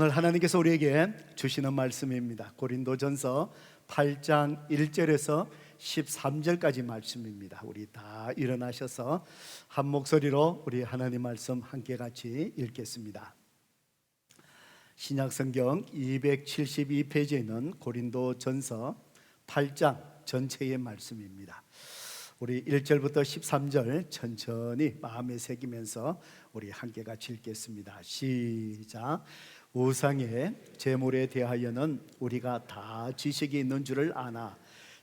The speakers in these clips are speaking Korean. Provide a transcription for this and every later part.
오늘 하나님께서 우리에게 주시는 말씀입니다. 고린도전서 8장 1절에서 13절까지 말씀입니다. 우리 다 일어나셔서 한 목소리로 우리 하나님 말씀 함께 같이 읽겠습니다. 신약성경 272페이지에 있는 고린도전서 8장 전체의 말씀입니다. 우리 1절부터 13절 천천히 마음에 새기면서 우리 함께 같이 읽겠습니다. 시작. 우상의 제물에 대하여는 우리가 다 지식이 있는 줄을 아나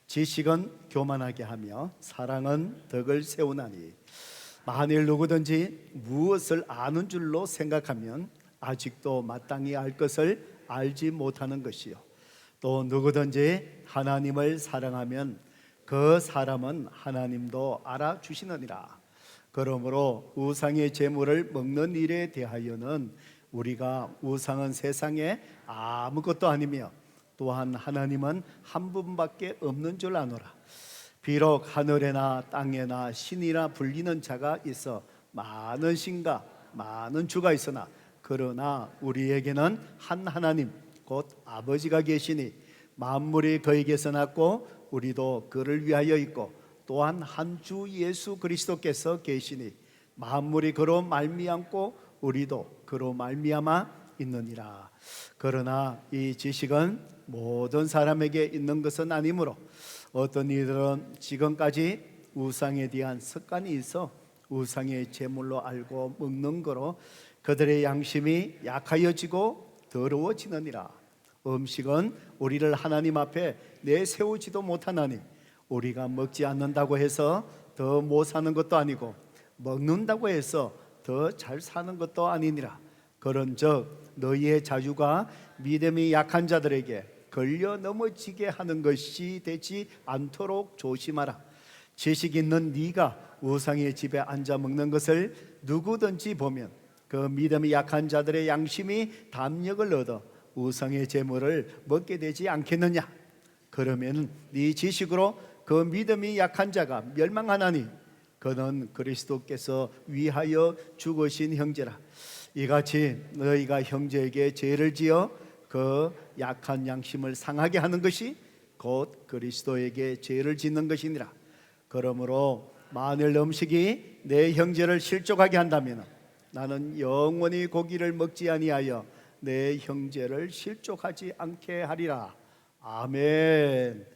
지식은 교만하게 하며 사랑은 덕을 세우나니 만일 누구든지 무엇을 아는 줄로 생각하면 아직도 마땅히 알 것을 알지 못하는 것이요 또 누구든지 하나님을 사랑하면 그 사람은 하나님도 알아주시느니라. 그러므로 우상의 제물을 먹는 일에 대하여는 우리가 우상은 세상에 아무것도 아니며 또한 하나님은 한 분밖에 없는 줄 아노라. 비록 하늘에나 땅에나 신이라 불리는 자가 있어 많은 신과 많은 주가 있으나 그러나 우리에게는 한 하나님 곧 아버지가 계시니 만물이 그에게서 났고 우리도 그를 위하여 있고 또한 한 주 예수 그리스도께서 계시니 만물이 그로 말미암고 우리도 그로 말미암아 있느니라. 그러나 이 지식은 모든 사람에게 있는 것은 아니므로 어떤 이들은 지금까지 우상에 대한 습관이 있어 우상의 제물로 알고 먹는 거로 그들의 양심이 약하여지고 더러워지느니라. 음식은 우리를 하나님 앞에 내세우지도 못하나니 우리가 먹지 않는다고 해서 더 못 사는 것도 아니고 먹는다고 해서 더 잘 사는 것도 아니니라. 그런즉 너희의 자유가 믿음이 약한 자들에게 걸려 넘어지게 하는 것이 되지 않도록 조심하라. 지식 있는 네가 우상의 집에 앉아 먹는 것을 누구든지 보면 그 믿음이 약한 자들의 양심이 담력을 얻어 우상의 제물을 먹게 되지 않겠느냐. 그러면 네 지식으로 그 믿음이 약한 자가 멸망하나니 그는 그리스도께서 위하여 죽으신 형제라. 이같이 너희가 형제에게 죄를 지어 그 약한 양심을 상하게 하는 것이 곧 그리스도에게 죄를 짓는 것이니라. 그러므로 만일 음식이 내 형제를 실족하게 한다면 나는 영원히 고기를 먹지 아니하여 내 형제를 실족하지 않게 하리라. 아멘.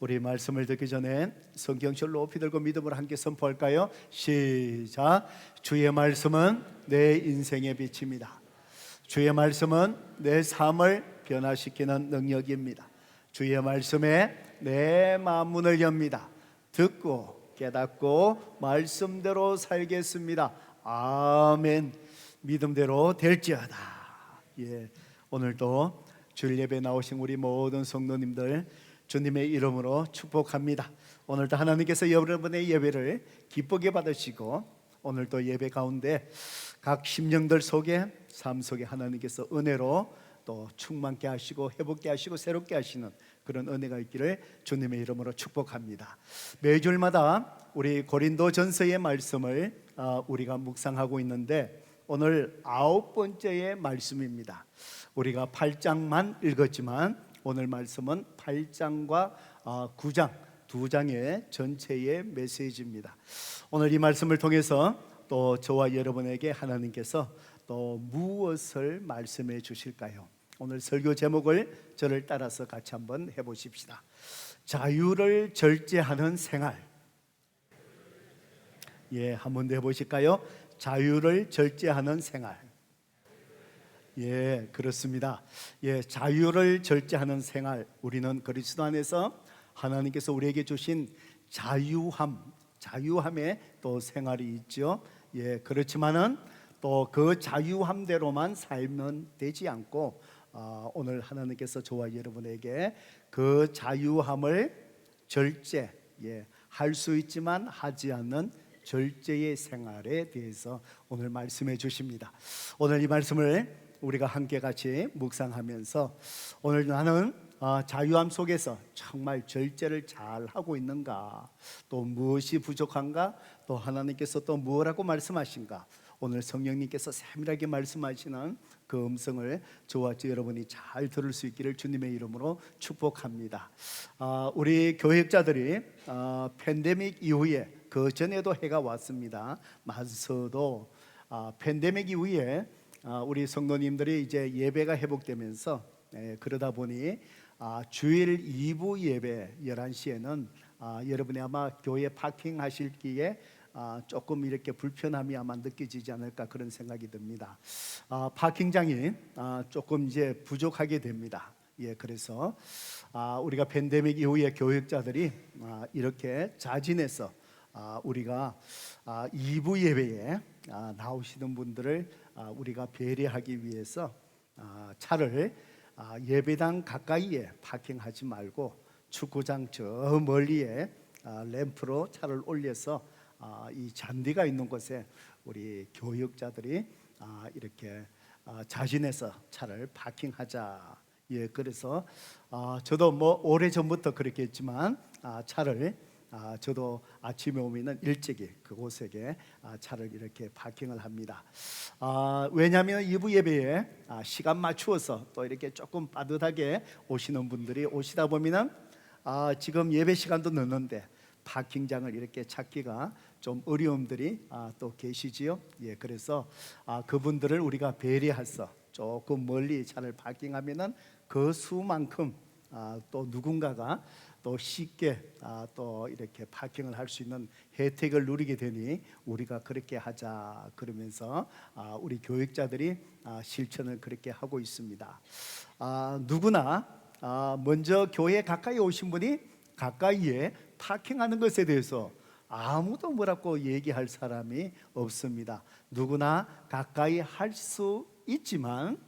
우리 말씀을 듣기 전에 성경줄 높이 들고 믿음으로 함께 선포할까요? 시작. 주의 말씀은 내 인생의 빛입니다. 주의 말씀은 내 삶을 변화시키는 능력입니다. 주의 말씀에 내 마음 문을 엽니다. 듣고 깨닫고 말씀대로 살겠습니다. 아멘. 믿음대로 될지어다. 예, 오늘도 주일 예배 나오신 우리 모든 성도님들 주님의 이름으로 축복합니다. 오늘도 하나님께서 여러분의 예배를 기쁘게 받으시고 오늘도 예배 가운데 각 심령들 속에 삶 속에 하나님께서 은혜로 또 충만케 하시고 회복케 하시고 새롭게 하시는 그런 은혜가 있기를 주님의 이름으로 축복합니다. 매주일마다 우리 고린도전서의 말씀을 우리가 묵상하고 있는데 오늘 9번째의 말씀입니다. 우리가 8장만 읽었지만 오늘 말씀은 8장과 9장 두 장의 전체의 메시지입니다. 오늘 이 말씀을 통해서 또 저와 여러분에게 하나님께서 또 무엇을 말씀해 주실까요? 오늘 설교 제목을 저를 따라서 같이 한번 해보십시다. 자유를 절제하는 생활. 예, 한번 더 해보실까요? 자유를 절제하는 생활. 예, 그렇습니다. 예, 자유를 절제하는 생활. 우리는 그리스도 안에서 하나님께서 우리에게 주신 자유함의 또 생활이 있죠. 예, 그렇지만은 또 그 자유함대로만 살면 되지 않고 오늘 하나님께서 저와 여러분에게 그 자유함을 절제, 할 수 있지만 하지 않는 절제의 생활에 대해서 오늘 말씀해 주십니다. 오늘 이 말씀을 우리가 함께 같이 묵상하면서 오늘 나는 자유함 속에서 정말 절제를 잘 하고 있는가, 또 무엇이 부족한가, 또 하나님께서 또 무엇라고 말씀하신가, 오늘 성령님께서 세밀하게 말씀하시는 그 음성을 저와 여러분이 잘 들을 수 있기를 주님의 이름으로 축복합니다. 우리 교역자들이 팬데믹 이후에 그 전에도 해가 왔습니다. 마서도 팬데믹 이후에 우리 성도님들이 이제 예배가 회복되면서 그러다 보니 주일 2부 예배 11시에는 여러분이 아마 교회 파킹하실기에 조금 이렇게 불편함이 아마 느껴지지 않을까 그런 생각이 듭니다. 파킹장이 조금 이제 부족하게 됩니다. 그래서 우리가 팬데믹 이후에 교역자들이 이렇게 자진해서 우리가 2부 예배에 나오시는 분들을 우리가 배려하기 위해서 차를 예배당 가까이에 파킹하지 말고 축구장 저 멀리에 램프로 차를 올려서 이 잔디가 있는 곳에 우리 교역자들이 이렇게 자진해서 차를 파킹하자. 그래서 저도 뭐 오래전부터 그렇게 했지만 차를 저도 아침에 오면은 일찍이 그곳에 차를 이렇게 파킹을 합니다. 왜냐하면 2부 예배에 시간 맞추어서 또 이렇게 조금 빠듯하게 오시는 분들이 오시다 보면은 지금 예배 시간도 늦는데 파킹장을 이렇게 찾기가 좀 어려움들이 또 계시지요. 그래서 그분들을 우리가 배려해서 조금 멀리 차를 파킹하면은 그 수만큼 또 누군가가 또 쉽게 또 이렇게 파킹을 할 수 있는 혜택을 누리게 되니 우리가 그렇게 하자 그러면서 우리 교육자들이 실천을 그렇게 하고 있습니다. 누구나 먼저 교회 가까이 오신 분이 가까이에 파킹하는 것에 대해서 아무도 뭐라고 얘기할 사람이 없습니다. 누구나 가까이 할 수 있지만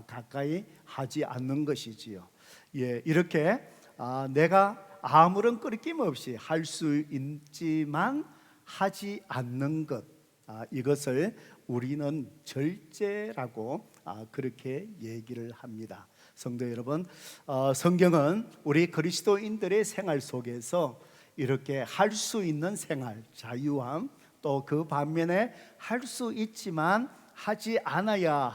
가까이 하지 않는 것이지요. 이렇게 내가 아무런 끄리낌 없이 할 수 있지만 하지 않는 것, 이것을 우리는 절제라고 그렇게 얘기를 합니다. 성도 여러분, 성경은 우리 그리스도인들의 생활 속에서 이렇게 할 수 있는 생활, 자유함, 또 그 반면에 할 수 있지만 하지 않아야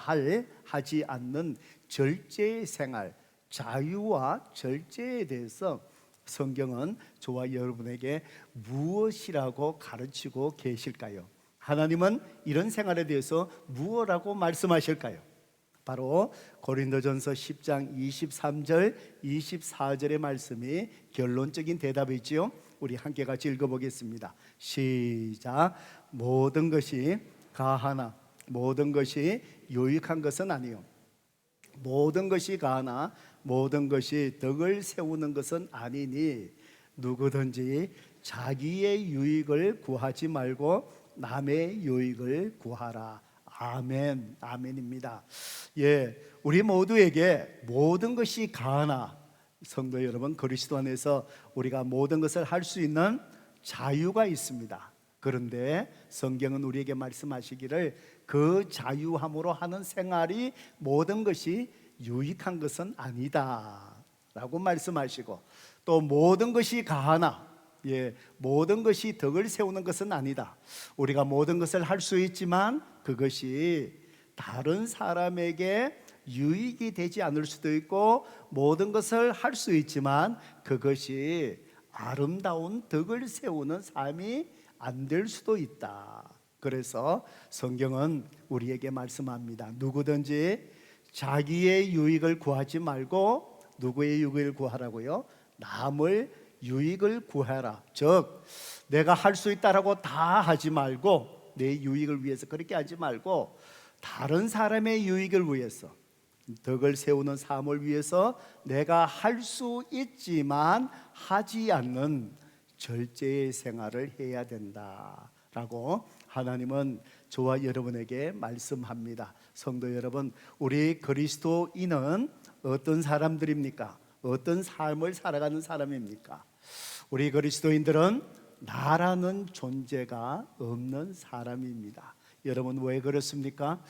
하지 않는 절제의 생활, 자유와 절제에 대해서 성경은 저와 여러분에게 무엇이라고 가르치고 계실까요? 하나님은 이런 생활에 대해서 무엇이라고 말씀하실까요? 바로 고린도전서 10장 23절 24절의 말씀이 결론적인 대답이지요. 우리 함께 같이 읽어보겠습니다. 시작. 모든 것이 가하나 모든 것이 유익한 것은 아니요 모든 것이 가하나 모든 것이 덕을 세우는 것은 아니니 누구든지 자기의 유익을 구하지 말고 남의 유익을 구하라. 아멘. 아멘입니다. 우리 모두에게 모든 것이 가하나, 성도 여러분, 그리스도 안에서 우리가 모든 것을 할 수 있는 자유가 있습니다. 그런데 성경은 우리에게 말씀하시기를 그 자유함으로 하는 생활이 모든 것이 유익한 것은 아니다 라고 말씀하시고, 또 모든 것이 가하나 모든 것이 덕을 세우는 것은 아니다. 우리가 모든 것을 할 수 있지만 그것이 다른 사람에게 유익이 되지 않을 수도 있고, 모든 것을 할 수 있지만 그것이 아름다운 덕을 세우는 삶이 안 될 수도 있다. 그래서 성경은 우리에게 말씀합니다. 누구든지 자기의 유익을 구하지 말고 누구의 유익을 구하라고요? 남의 유익을 구하라. 즉 내가 할 수 있다라고 다 하지 말고, 내 유익을 위해서 그렇게 하지 말고 다른 사람의 유익을 위해서, 덕을 세우는 삶을 위해서 내가 할 수 있지만 하지 않는 절제의 생활을 해야 된다라고 하나님은 저와 여러분에게 말씀합니다. 성도 여러분, 우리 그리스도인은 어떤 사람들입니까? 어떤 삶을 살아가는 사람입니까? 우리 그리스도인들은 나라는 존재가 없는 사람입니다. 여러분, 왜 그렇습니까?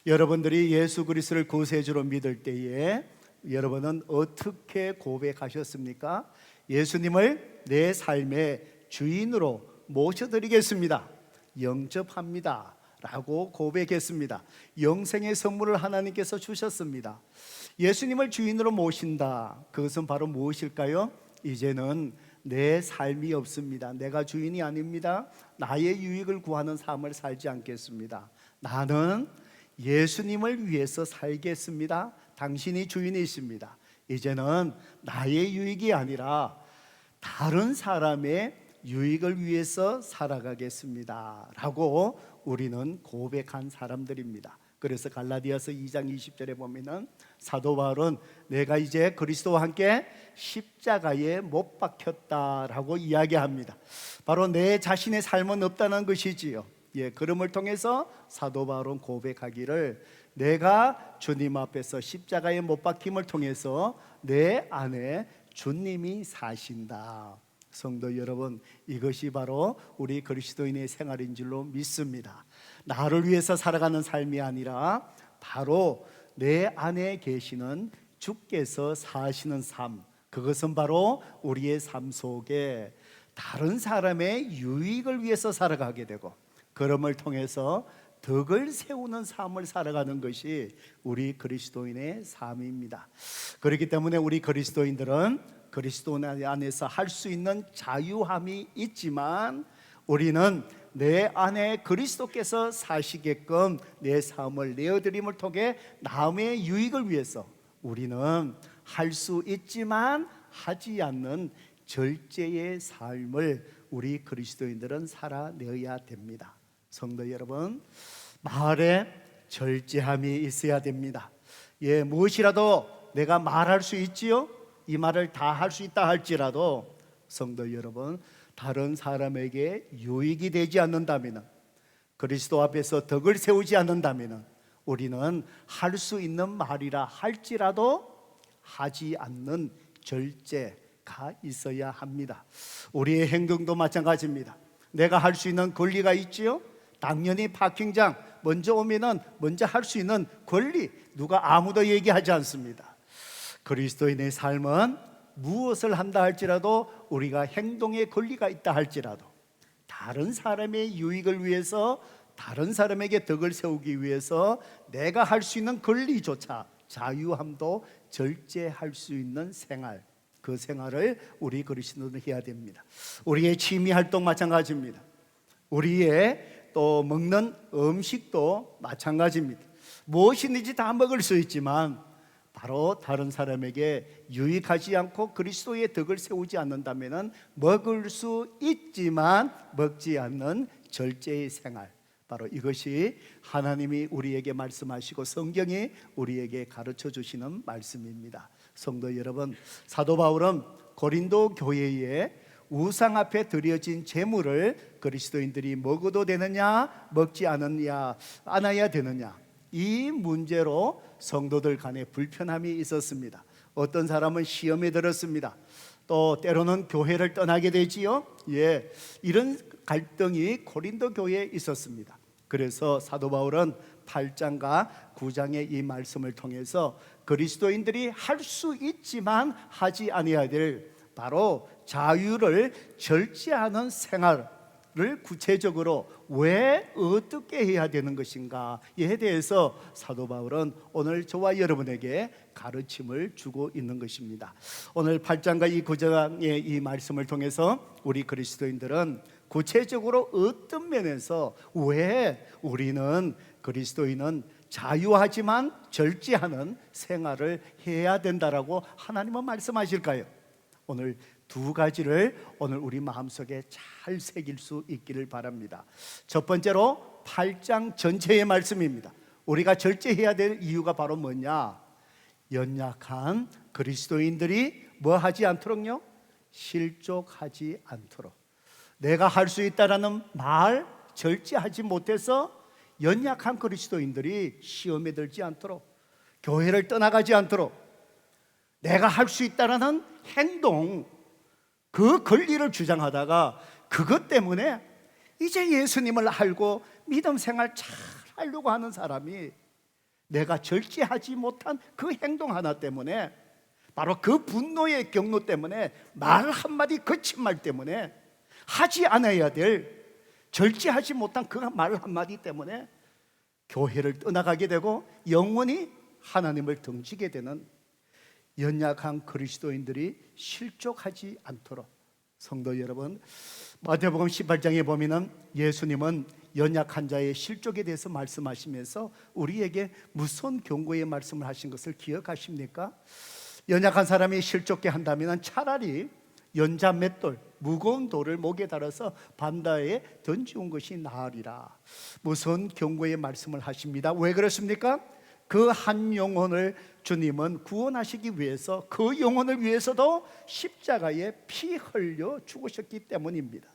여러분들이 예수 그리스도를 구세주로 믿을 때에 여러분은 어떻게 고백하셨습니까? 예수님을 내 삶의 주인으로 모셔드리겠습니다, 영접합니다 라고 고백했습니다. 영생의 선물을 하나님께서 주셨습니다. 예수님을 주인으로 모신다. 그것은 바로 무엇일까요? 이제는 내 삶이 없습니다. 내가 주인이 아닙니다. 나의 유익을 구하는 삶을 살지 않겠습니다. 나는 예수님을 위해서 살겠습니다. 당신이 주인이십니다. 이제는 나의 유익이 아니라 다른 사람의 유익을 위해서 살아가겠습니다 라고 우리는 고백한 사람들입니다. 그래서 갈라디아서 2장 20절에 보면은 사도 바울은 내가 이제 그리스도와 함께 십자가에 못 박혔다라고 이야기합니다. 바로 내 자신의 삶은 없다는 것이지요. 그럼을 통해서 사도 바울은 고백하기를 내가 주님 앞에서 십자가에 못 박힘을 통해서 내 안에 주님이 사신다. 성도 여러분, 이것이 바로 우리 그리스도인의 생활인 줄로 믿습니다. 나를 위해서 살아가는 삶이 아니라 바로 내 안에 계시는 주께서 사시는 삶, 그것은 바로 우리의 삶 속에 다른 사람의 유익을 위해서 살아가게 되고 그럼을 통해서 덕을 세우는 삶을 살아가는 것이 우리 그리스도인의 삶입니다. 그렇기 때문에 우리 그리스도인들은 그리스도 안에서 할 수 있는 자유함이 있지만 우리는 내 안에 그리스도께서 사시게끔 내 삶을 내어드림을 통해 남의 유익을 위해서 우리는 할 수 있지만 하지 않는 절제의 삶을 우리 그리스도인들은 살아내어야 됩니다. 성도 여러분, 말에 절제함이 있어야 됩니다. 무엇이라도 내가 말할 수 있지요? 이 말을 다 할 수 있다 할지라도 성도 여러분, 다른 사람에게 유익이 되지 않는다면, 그리스도 앞에서 덕을 세우지 않는다면 우리는 할 수 있는 말이라 할지라도 하지 않는 절제가 있어야 합니다. 우리의 행동도 마찬가지입니다. 내가 할 수 있는 권리가 있지요? 당연히 파킹장 먼저 오면은 먼저 할 수 있는 권리, 누가 아무도 얘기하지 않습니다. 그리스도인의 삶은 무엇을 한다 할지라도 우리가 행동의 권리가 있다 할지라도 다른 사람의 유익을 위해서 다른 사람에게 덕을 세우기 위해서 내가 할 수 있는 권리조차 자유함도 절제할 수 있는 생활, 그 생활을 우리 그리스도인은 해야 됩니다. 우리의 취미 활동 마찬가지입니다. 우리의 또 먹는 음식도 마찬가지입니다. 무엇이든지 다 먹을 수 있지만 바로 다른 사람에게 유익하지 않고 그리스도의 덕을 세우지 않는다면 먹을 수 있지만 먹지 않는 절제의 생활, 바로 이것이 하나님이 우리에게 말씀하시고 성경이 우리에게 가르쳐 주시는 말씀입니다. 성도 여러분, 사도 바울은 고린도 교회에 우상 앞에 드려진 제물을 그리스도인들이 먹어도 되느냐 먹지 않아야 되느냐, 이 문제로 성도들 간에 불편함이 있었습니다. 어떤 사람은 시험에 들었습니다. 또 때로는 교회를 떠나게 되지요. 이런 갈등이 고린도 교회에 있었습니다. 그래서 사도 바울은 8장과 9장의 이 말씀을 통해서 그리스도인들이 할 수 있지만 하지 아니해야 될 바로 자유를 절제하는 생활을 구체적으로 왜 어떻게 해야 되는 것인가에 대해서 사도 바울은 오늘 저와 여러분에게 가르침을 주고 있는 것입니다. 오늘 8장과 이 9장의 이 말씀을 통해서 우리 그리스도인들은 구체적으로 어떤 면에서 왜 우리는 그리스도인은 자유하지만 절제하는 생활을 해야 된다라고 하나님은 말씀하실까요? 오늘 두 가지를 오늘 우리 마음속에 잘 새길 수 있기를 바랍니다. 첫 번째로 8장 전체의 말씀입니다. 우리가 절제해야 될 이유가 바로 뭐냐? 연약한 그리스도인들이 뭐 하지 않도록요? 실족하지 않도록. 내가 할 수 있다라는 말 절제하지 못해서 연약한 그리스도인들이 시험에 들지 않도록, 교회를 떠나가지 않도록, 내가 할 수 있다라는 행동, 그 권리를 주장하다가 그것 때문에 이제 예수님을 알고 믿음 생활 잘 하려고 하는 사람이 내가 절제하지 못한 그 행동 하나 때문에, 바로 그 분노의 경로 때문에, 말 한마디 거친 말 때문에 하지 않아야 될 절제하지 못한 그 말 한마디 때문에 교회를 떠나가게 되고 영원히 하나님을 등지게 되는 연약한 그리스도인들이 실족하지 않도록, 성도 여러분, 마태복음 18장에 보면은 예수님은 연약한 자의 실족에 대해서 말씀하시면서 우리에게 무서운 경고의 말씀을 하신 것을 기억하십니까? 연약한 사람이 실족게 한다면 차라리 연자 맷돌, 무거운 돌을 목에 달아서 반다에 던지온 것이 나으리라. 무서운 경고의 말씀을 하십니다. 왜 그렇습니까? 그 한 영혼을 주님은 구원하시기 위해서, 그 영혼을 위해서도 십자가에 피 흘려 죽으셨기 때문입니다.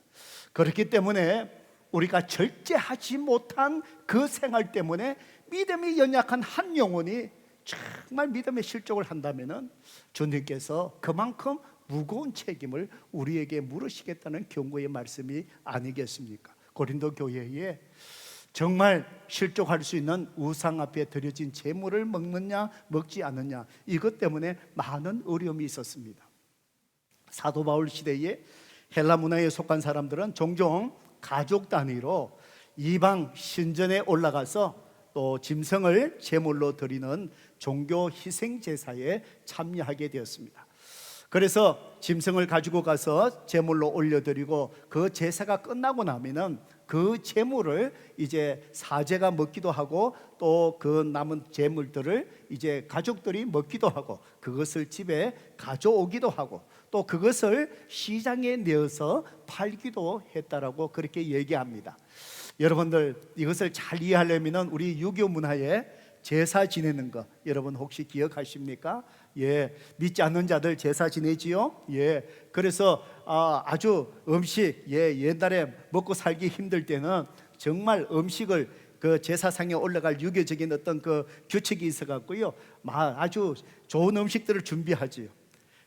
그렇기 때문에 우리가 절제하지 못한 그 생활 때문에 믿음이 연약한 한 영혼이 정말 믿음의 실족을 한다면 주님께서 그만큼 무거운 책임을 우리에게 물으시겠다는 경고의 말씀이 아니겠습니까? 고린도 교회에 정말 실족할 수 있는 우상 앞에 드려진 제물을 먹느냐 먹지 않느냐, 이것 때문에 많은 어려움이 있었습니다. 사도 바울 시대에 헬라 문화에 속한 사람들은 종종 가족 단위로 이방 신전에 올라가서 또 짐승을 제물로 드리는 종교 희생 제사에 참여하게 되었습니다. 그래서 짐승을 가지고 가서 제물로 올려드리고 그 제사가 끝나고 나면은 그 제물을 이제 사제가 먹기도 하고 또 그 남은 제물들을 이제 가족들이 먹기도 하고 그것을 집에 가져오기도 하고 또 그것을 시장에 내어서 팔기도 했다라고 그렇게 얘기합니다. 여러분들 이것을 잘 이해하려면 우리 유교 문화에 제사 지내는 거 여러분 혹시 기억하십니까? 예, 믿지 않는 자들 제사 지내지요. 예, 그래서 아주 음식 옛날에 먹고 살기 힘들 때는 정말 음식을 그 제사상에 올라갈 유교적인 어떤 그 규칙이 있어 갖고요, 아주 좋은 음식들을 준비하지요.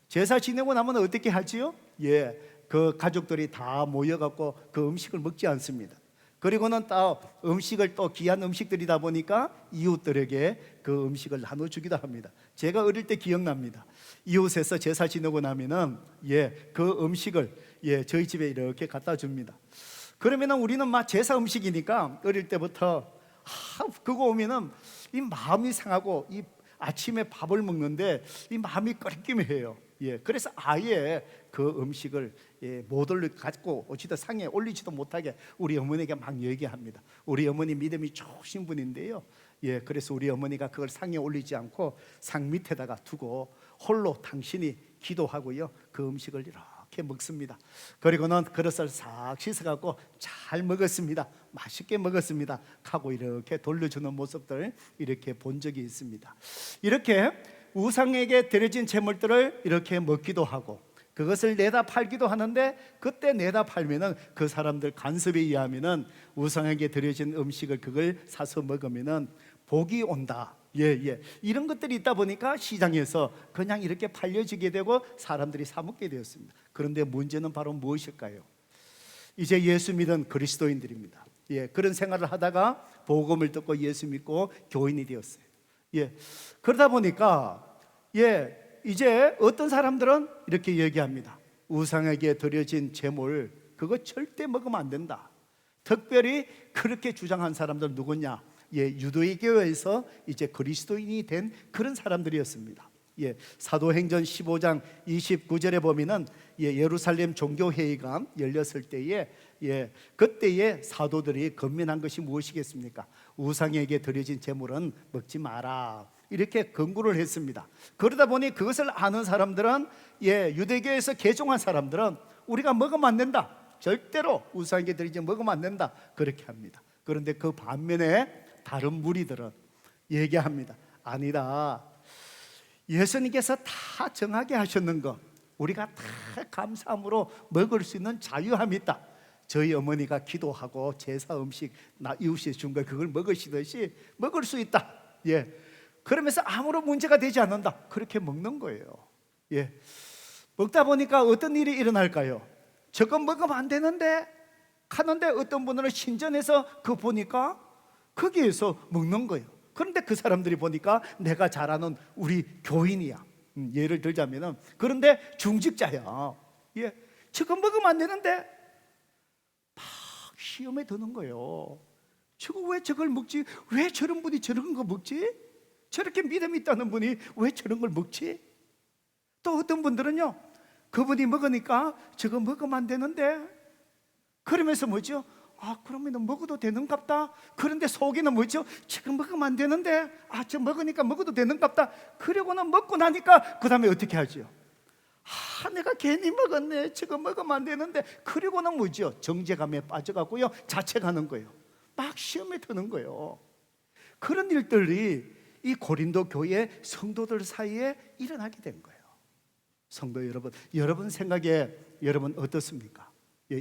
제사 지내고 나면 어떻게 하지요? 예, 그 가족들이 다 모여 갖고 그 음식을 먹지 않습니다. 그리고는 또 음식을 또 귀한 음식들이다 보니까 이웃들에게 그 음식을 나눠주기도 합니다. 제가 어릴 때 기억납니다. 이웃에서 제사 지내고 나면은 그 음식을 저희 집에 이렇게 갖다 줍니다. 그러면은 우리는 막 제사 음식이니까 어릴 때부터 그거 오면은 이 마음이 상하고 이 아침에 밥을 먹는데 이 마음이 끓기해요. 그래서 아예 그 음식을 못 올려 갖고 어찌다 상에 올리지도 못하게 우리 어머니가 막 얘기합니다. 우리 어머니 믿음이 좋으신 분인데요. 그래서 우리 어머니가 그걸 상에 올리지 않고 상 밑에다가 두고 홀로 당신이 기도하고요, 그 음식을 이렇게 먹습니다. 그리고는 그릇을 싹 씻어갖고 잘 먹었습니다. 맛있게 먹었습니다 하고 이렇게 돌려주는 모습들 이렇게 본 적이 있습니다. 이렇게 우상에게 드려진 제물들을 이렇게 먹기도 하고 그것을 내다 팔기도 하는데, 그때 내다 팔면은 그 사람들 간섭에 의하면은 우상에게 드려진 음식을 그걸 사서 먹으면은 복이 온다. 이런 것들이 있다 보니까 시장에서 그냥 이렇게 팔려지게 되고 사람들이 사 먹게 되었습니다. 그런데 문제는 바로 무엇일까요? 이제 예수 믿은 그리스도인들입니다. 그런 생활을 하다가 복음을 듣고 예수 믿고 교인이 되었어요. 그러다 보니까 이제 어떤 사람들은 이렇게 얘기합니다. 우상에게 드려진 제물 그거 절대 먹으면 안 된다. 특별히 그렇게 주장한 사람들 누구냐? 유대교에서 이제 그리스도인이 된 그런 사람들이었습니다. 사도행전 15장 29절에 보면은 예루살렘 종교회의가 열렸을 때에 그때에 사도들이 건면한 것이 무엇이겠습니까? 우상에게 드려진 제물은 먹지 마라, 이렇게 권고를 했습니다. 그러다 보니 그것을 아는 사람들은 유대교에서 개종한 사람들은 우리가 먹으면 안 된다, 절대로 우상에게 드리지 먹으면 안 된다, 그렇게 합니다. 그런데 그 반면에 다른 무리들은 얘기합니다. 아니다, 예수님께서 다 정하게 하셨는 거 우리가 다 감사함으로 먹을 수 있는 자유함이 있다. 저희 어머니가 기도하고 제사 음식 이웃이 준 걸 그걸 먹으시듯이 먹을 수 있다. 그러면서 아무런 문제가 되지 않는다, 그렇게 먹는 거예요. 먹다 보니까 어떤 일이 일어날까요? 저거 먹으면 안 되는데 하는데 어떤 분들은 신전에서 그거 보니까 거기에서 먹는 거예요. 그런데 그 사람들이 보니까 내가 잘 아는 우리 교인이야. 예를 들자면은, 그런데 중직자야. 저거 먹으면 안 되는데 막 시험에 드는 거예요. 저거 왜 저걸 먹지? 왜 저런 분이 저런 거 먹지? 저렇게 믿음이 있다는 분이 왜 저런 걸 먹지? 또 어떤 분들은요, 그분이 먹으니까 저거 먹으면 안 되는데, 그러면서 뭐죠? 그러면 먹어도 되는갑다. 그런데 속에는 뭐죠? 저거 먹으면 안 되는데, 저 먹으니까 먹어도 되는갑다. 그러고는 먹고 나니까 그 다음에 어떻게 하죠? 내가 괜히 먹었네. 저거 먹으면 안 되는데. 그리고는 뭐죠? 정죄감에 빠져가고요, 자책하는 거예요. 막 시험에 드는 거예요. 그런 일들이 이 고린도 교회 성도들 사이에 일어나게 된 거예요. 성도 여러분, 여러분 생각에 여러분 어떻습니까?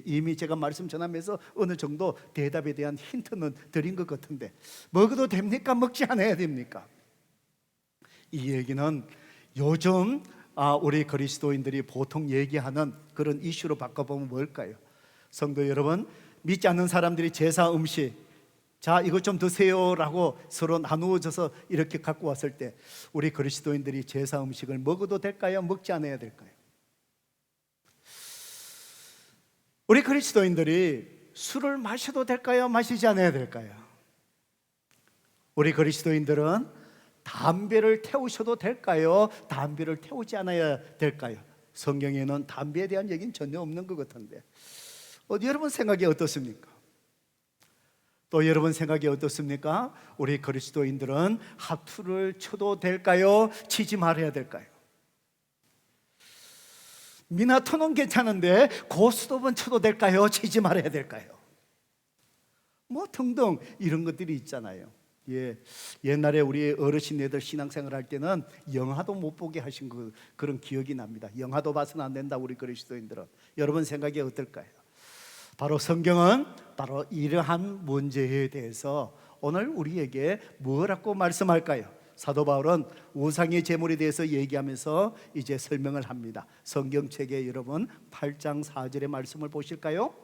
이미 제가 말씀 전하면서 어느 정도 대답에 대한 힌트는 드린 것 같은데, 먹어도 됩니까? 먹지 않아야 됩니까? 이 얘기는 요즘 우리 그리스도인들이 보통 얘기하는 그런 이슈로 바꿔보면 뭘까요? 성도 여러분, 믿지 않는 사람들이 제사 음식, 자 이것 좀 드세요 라고 서로 나누어져서 이렇게 갖고 왔을 때, 우리 그리스도인들이 제사 음식을 먹어도 될까요? 먹지 않아야 될까요? 우리 그리스도인들이 술을 마셔도 될까요? 마시지 않아야 될까요? 우리 그리스도인들은 담배를 태우셔도 될까요? 담배를 태우지 않아야 될까요? 성경에는 담배에 대한 얘기는 전혀 없는 것 같은데, 여러분 생각이 어떻습니까? 또 여러분 생각이 어떻습니까? 우리 그리스도인들은 하투를 쳐도 될까요? 치지 말아야 될까요? 미나토는 괜찮은데 고스톱은 쳐도 될까요? 치지 말아야 될까요? 뭐 등등 이런 것들이 있잖아요. 옛날에 우리 어르신네들 신앙생활 할 때는 영화도 못 보게 하신 그런 기억이 납니다. 영화도 봐서는 안 된다, 우리 그리스도인들은. 여러분 생각이 어떨까요? 바로 성경은 바로 이러한 문제에 대해서 오늘 우리에게 뭐라고 말씀할까요? 사도 바울은 우상의 제물에 대해서 얘기하면서 이제 설명을 합니다. 성경책에 여러분 8장 4절의 말씀을 보실까요?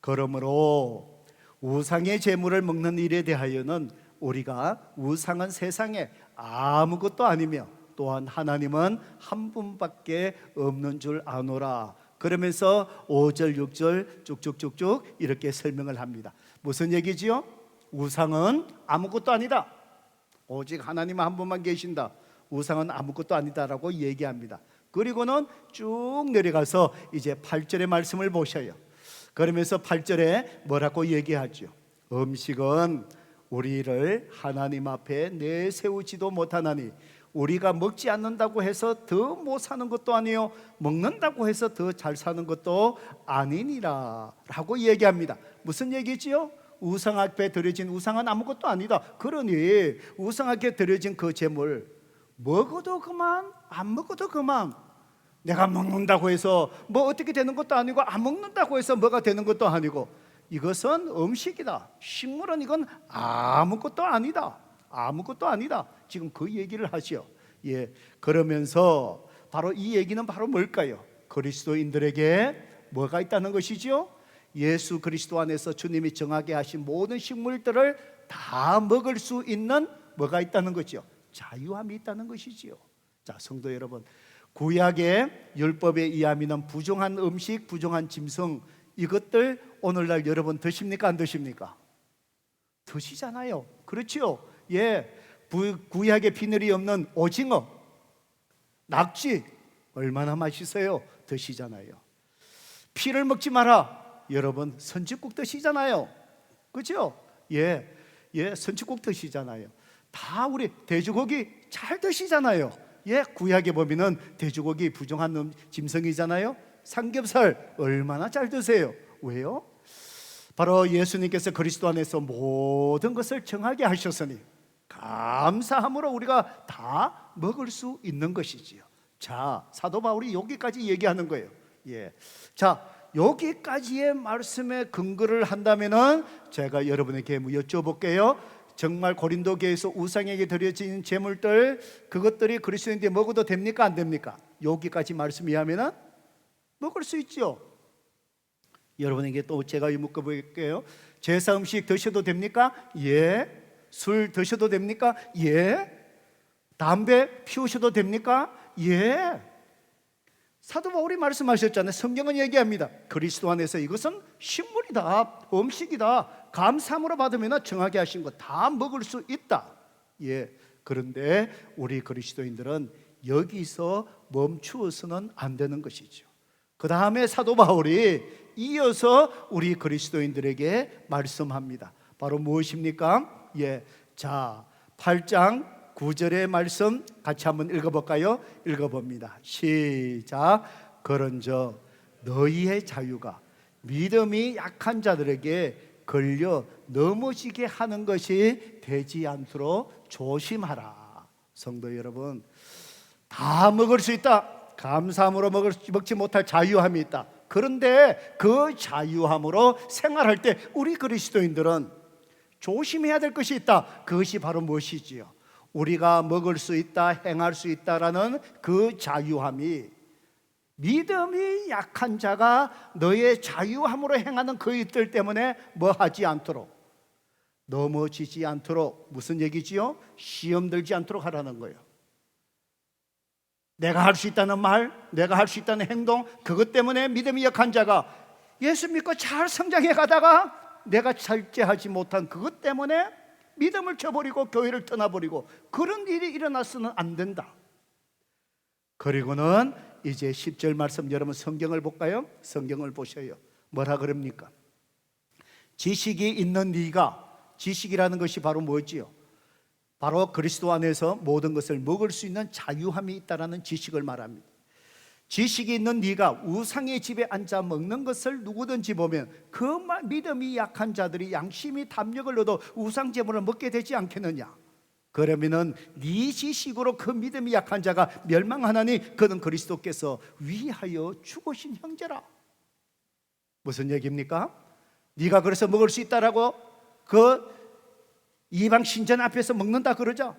그러므로 우상의 제물을 먹는 일에 대하여는 우리가 우상은 세상에 아무것도 아니며 또한 하나님은 한 분밖에 없는 줄 아노라. 그러면서 5절 6절 쭉쭉쭉쭉 이렇게 설명을 합니다. 무슨 얘기지요? 우상은 아무것도 아니다, 오직 하나님 한 분만 계신다, 우상은 아무것도 아니다라고 얘기합니다. 그리고는 쭉 내려가서 이제 8절의 말씀을 보셔요. 그러면서 8절에 뭐라고 얘기하죠? 음식은 우리를 하나님 앞에 내세우지도 못하나니 우리가 먹지 않는다고 해서 더 못 사는 것도 아니요 먹는다고 해서 더 잘 사는 것도 아니니라 라고 얘기합니다. 무슨 얘기지요? 우상 앞에 드려진 우상은 아무것도 아니다. 그러니 우상 앞에 드려진 그 제물 먹어도 그만, 안 먹어도 그만. 내가 먹는다고 해서 뭐 어떻게 되는 것도 아니고, 안 먹는다고 해서 뭐가 되는 것도 아니고, 이것은 음식이다, 식물은 이건 아무것도 아니다, 아무것도 아니다. 지금 그 얘기를 하시오. 그러면서 바로 이 얘기는 바로 뭘까요? 그리스도인들에게 뭐가 있다는 것이죠? 예수 그리스도 안에서 주님이 정하게 하신 모든 식물들을 다 먹을 수 있는 뭐가 있다는 거죠? 자유함이 있다는 것이지요. 자, 성도 여러분, 구약의 율법에 의하면 부정한 음식, 부정한 짐승, 이것들 오늘날 여러분 드십니까? 안 드십니까? 드시잖아요. 그렇죠? 구약에 비늘이 없는 오징어, 낙지 얼마나 맛있어요. 드시잖아요. 피를 먹지 마라, 여러분 선지국 드시잖아요. 그렇죠? 선지국 드시잖아요. 다 우리 돼지고기 잘 드시잖아요. 구약에 보면은 돼지고기 부정한 짐승이잖아요. 삼겹살 얼마나 잘 드세요. 왜요? 바로 예수님께서 그리스도 안에서 모든 것을 정하게 하셨으니 감사함으로 우리가 다 먹을 수 있는 것이지요. 자, 사도 바울이 여기까지 얘기하는 거예요. 자, 여기까지의 말씀에 근거를 한다면은 제가 여러분에게 여쭤볼게요. 정말 고린도 교회에서 우상에게 드려진 제물들, 그것들이 그리스도인들이 먹어도 됩니까? 안 됩니까? 여기까지 말씀이 하면은 먹을 수 있죠. 여러분에게 또 제가 묻어볼게요. 제사 음식 드셔도 됩니까? 술 드셔도 됩니까? 담배 피우셔도 됩니까? 사도 바울이 말씀하셨잖아요. 성경은 얘기합니다. 그리스도 안에서 이것은 식물이다, 음식이다, 감사함으로 받으면 정하게 하신 거 다 먹을 수 있다. 예. 그런데 우리 그리스도인들은 여기서 멈추어서는 안 되는 것이죠. 그 다음에 사도 바울이 이어서 우리 그리스도인들에게 말씀합니다. 바로 무엇입니까? 예. 자, 8장 9절의 말씀 같이 한번 읽어볼까요? 읽어봅니다. 시작. 그런저 너희의 자유가 믿음이 약한 자들에게 걸려 넘어지게 하는 것이 되지 않도록 조심하라. 성도 여러분, 다 먹을 수 있다. 감사함으로 먹지 못할 자유함이 있다. 그런데 그 자유함으로 생활할 때 우리 그리스도인들은 조심해야 될 것이 있다. 그것이 바로 무엇이지요? 우리가 먹을 수 있다, 행할 수 있다라는 그 자유함이 믿음이 약한 자가 너의 자유함으로 행하는 그 일들 때문에 뭐 하지 않도록, 넘어지지 않도록, 무슨 얘기지요? 시험 들지 않도록 하라는 거예요. 내가 할 수 있다는 말, 내가 할 수 있다는 행동, 그것 때문에 믿음이 약한 자가 예수 믿고 잘 성장해 가다가 내가 절제하지 못한 그것 때문에 믿음을 쳐버리고 교회를 떠나버리고 그런 일이 일어나서는 안 된다. 그리고는 이제 10절 말씀, 여러분 성경을 볼까요? 성경을 보셔요. 뭐라 그럽니까? 지식이 있는 네가, 지식이라는 것이 바로 뭐지요? 바로 그리스도 안에서 모든 것을 먹을 수 있는 자유함이 있다라는 지식을 말합니다. 지식이 있는 네가 우상의 집에 앉아 먹는 것을 누구든지 보면 그 믿음이 약한 자들이 양심이 담력을 얻어 우상 제물을 먹게 되지 않겠느냐? 그러면은 네 지식으로 그 믿음이 약한 자가 멸망하나니 그는 그리스도께서 위하여 죽으신 형제라. 무슨 얘기입니까? 네가 그래서 먹을 수 있다라고 그 이방 신전 앞에서 먹는다 그러죠.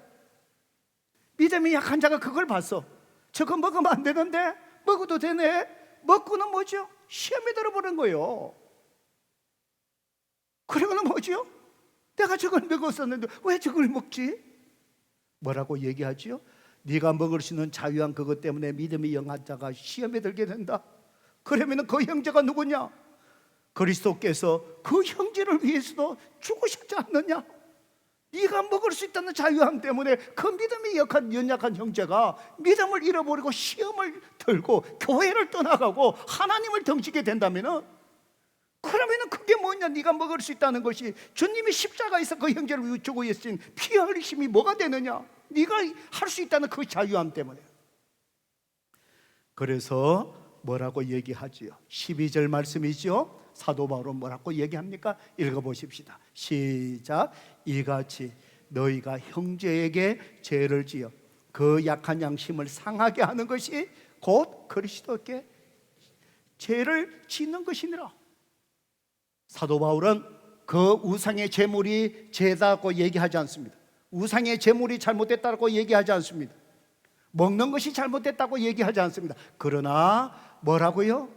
믿음이 약한 자가 그걸 봤어. 저거 먹으면 안 되는데 먹어도 되네. 먹고는 뭐죠? 시험에 들어보는 거예요. 그러고는 뭐죠? 내가 저걸 먹었었는데 왜 저걸 먹지? 뭐라고 얘기하지요? 네가 먹을 수 있는 자유한 그것 때문에 믿음이 영한 자가 시험에 들게 된다. 그러면 그 형제가 누구냐? 그리스도께서 그 형제를 위해서도 죽으셨지 않느냐? 네가 먹을 수 있다는 자유함 때문에 그 믿음이 연약한 형제가 믿음을 잃어버리고 시험을 들고 교회를 떠나가고 하나님을 덩치게 된다면, 그러면 그게 뭐냐? 네가 먹을 수 있다는 것이 주님이 십자가에서 그 형제를 위주고 예신 피 흘리심이 뭐가 되느냐? 네가 할 수 있다는 그 자유함 때문에. 그래서 뭐라고 얘기하지요? 12절 말씀이죠. 사도 바울은 뭐라고 얘기합니까? 읽어보십시다. 시작. 이같이 너희가 형제에게 죄를 지어 그 약한 양심을 상하게 하는 것이 곧 그리스도께 죄를 짓는 것이니라. 사도 바울은 그 우상의 제물이 죄다고 얘기하지 않습니다. 우상의 제물이 잘못됐다고 얘기하지 않습니다. 먹는 것이 잘못됐다고 얘기하지 않습니다. 그러나 뭐라고요?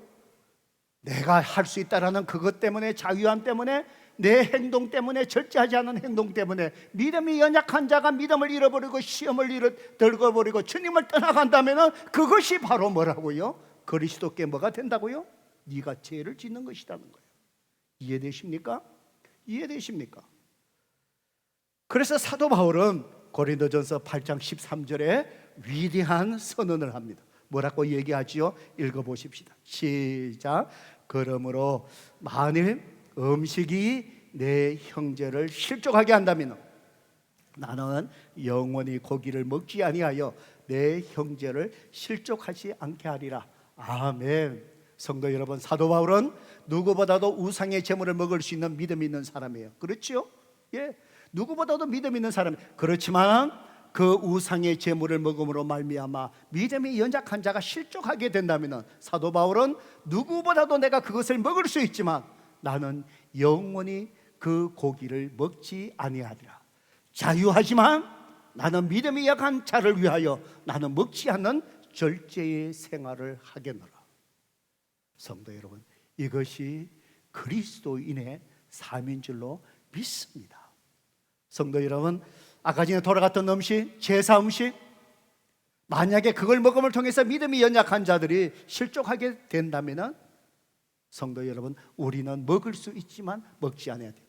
내가 할 수 있다라는 그것 때문에, 자유함 때문에, 내 행동 때문에, 절제하지 않은 행동 때문에 믿음이 연약한 자가 믿음을 잃어버리고 시험을 들어버리고 주님을 떠나간다면 그것이 바로 뭐라고요? 그리스도께 뭐가 된다고요? 네가 죄를 짓는 것이라는 거예요. 이해되십니까? 이해되십니까? 그래서 사도 바울은 고린도전서 8장 13절에 위대한 선언을 합니다. 뭐라고 얘기하지요? 읽어보십시다. 시작. 그러므로 만일 음식이 내 형제를 실족하게 한다면 나는 영원히 고기를 먹지 아니하여 내 형제를 실족하지 않게 하리라. 아멘. 성도 여러분, 사도 바울은 누구보다도 우상의 제물을 먹을 수 있는 믿음이 있는 사람이에요. 그렇죠? 예, 누구보다도 믿음 있는 사람. 그렇지만 그 우상의 제물을 먹음으로 말미암아 믿음이 연약한 자가 실족하게 된다면 사도 바울은 누구보다도 내가 그것을 먹을 수 있지만 나는 영원히 그 고기를 먹지 아니하리라. 자유하지만 나는 믿음이 약한 자를 위하여 나는 먹지 않는 절제의 생활을 하겠노라. 성도 여러분, 이것이 그리스도인의 삶인 줄로 믿습니다. 성도 여러분, 아까 전에 돌아갔던 음식, 제사 음식, 만약에 그걸 먹음을 통해서 믿음이 연약한 자들이 실족하게 된다면 성도 여러분, 우리는 먹을 수 있지만 먹지 않아야 됩니다.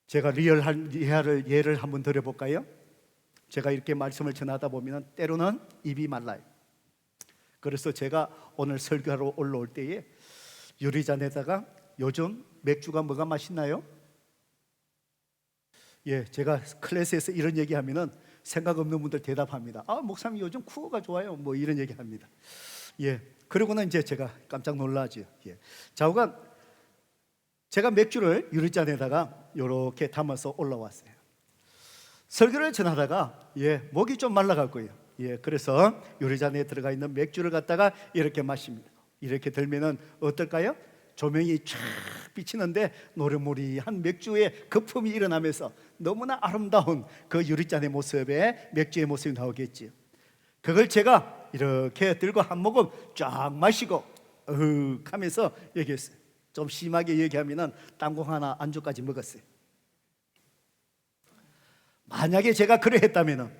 제가 리얼한 예를 한번 드려볼까요? 제가 이렇게 말씀을 전하다 보면 때로는 입이 말라요. 그래서 제가 오늘 설교하러 올라올 때에 유리잔에다가 요즘 맥주가 뭐가 맛있나요? 예, 제가 클래스에서 이런 얘기하면은 생각 없는 분들 대답합니다. 아, 목사님 요즘 쿠어가 좋아요. 뭐 이런 얘기합니다. 예, 그러고는 이제 제가 깜짝 놀라죠. 예, 좌우간 제가 맥주를 유리잔에다가 이렇게 담아서 올라왔어요. 설교를 전하다가 목이 좀 말라갔고요. 그래서 유리잔에 들어가 있는 맥주를 갖다가 이렇게 마십니다. 이렇게 들면은 어떨까요? 조명이 쫙 비치는데 노릇노릇한 맥주의 거품이 일어나면서 너무나 아름다운 그 유리잔의 모습에 맥주의 모습이 나오겠지요. 그걸 제가 이렇게 들고 한 모금 쫙 마시고 하면서 얘기했어요. 좀 심하게 얘기하면은 땅콩 하나 안주까지 먹었어요. 만약에 제가 그래 했다면은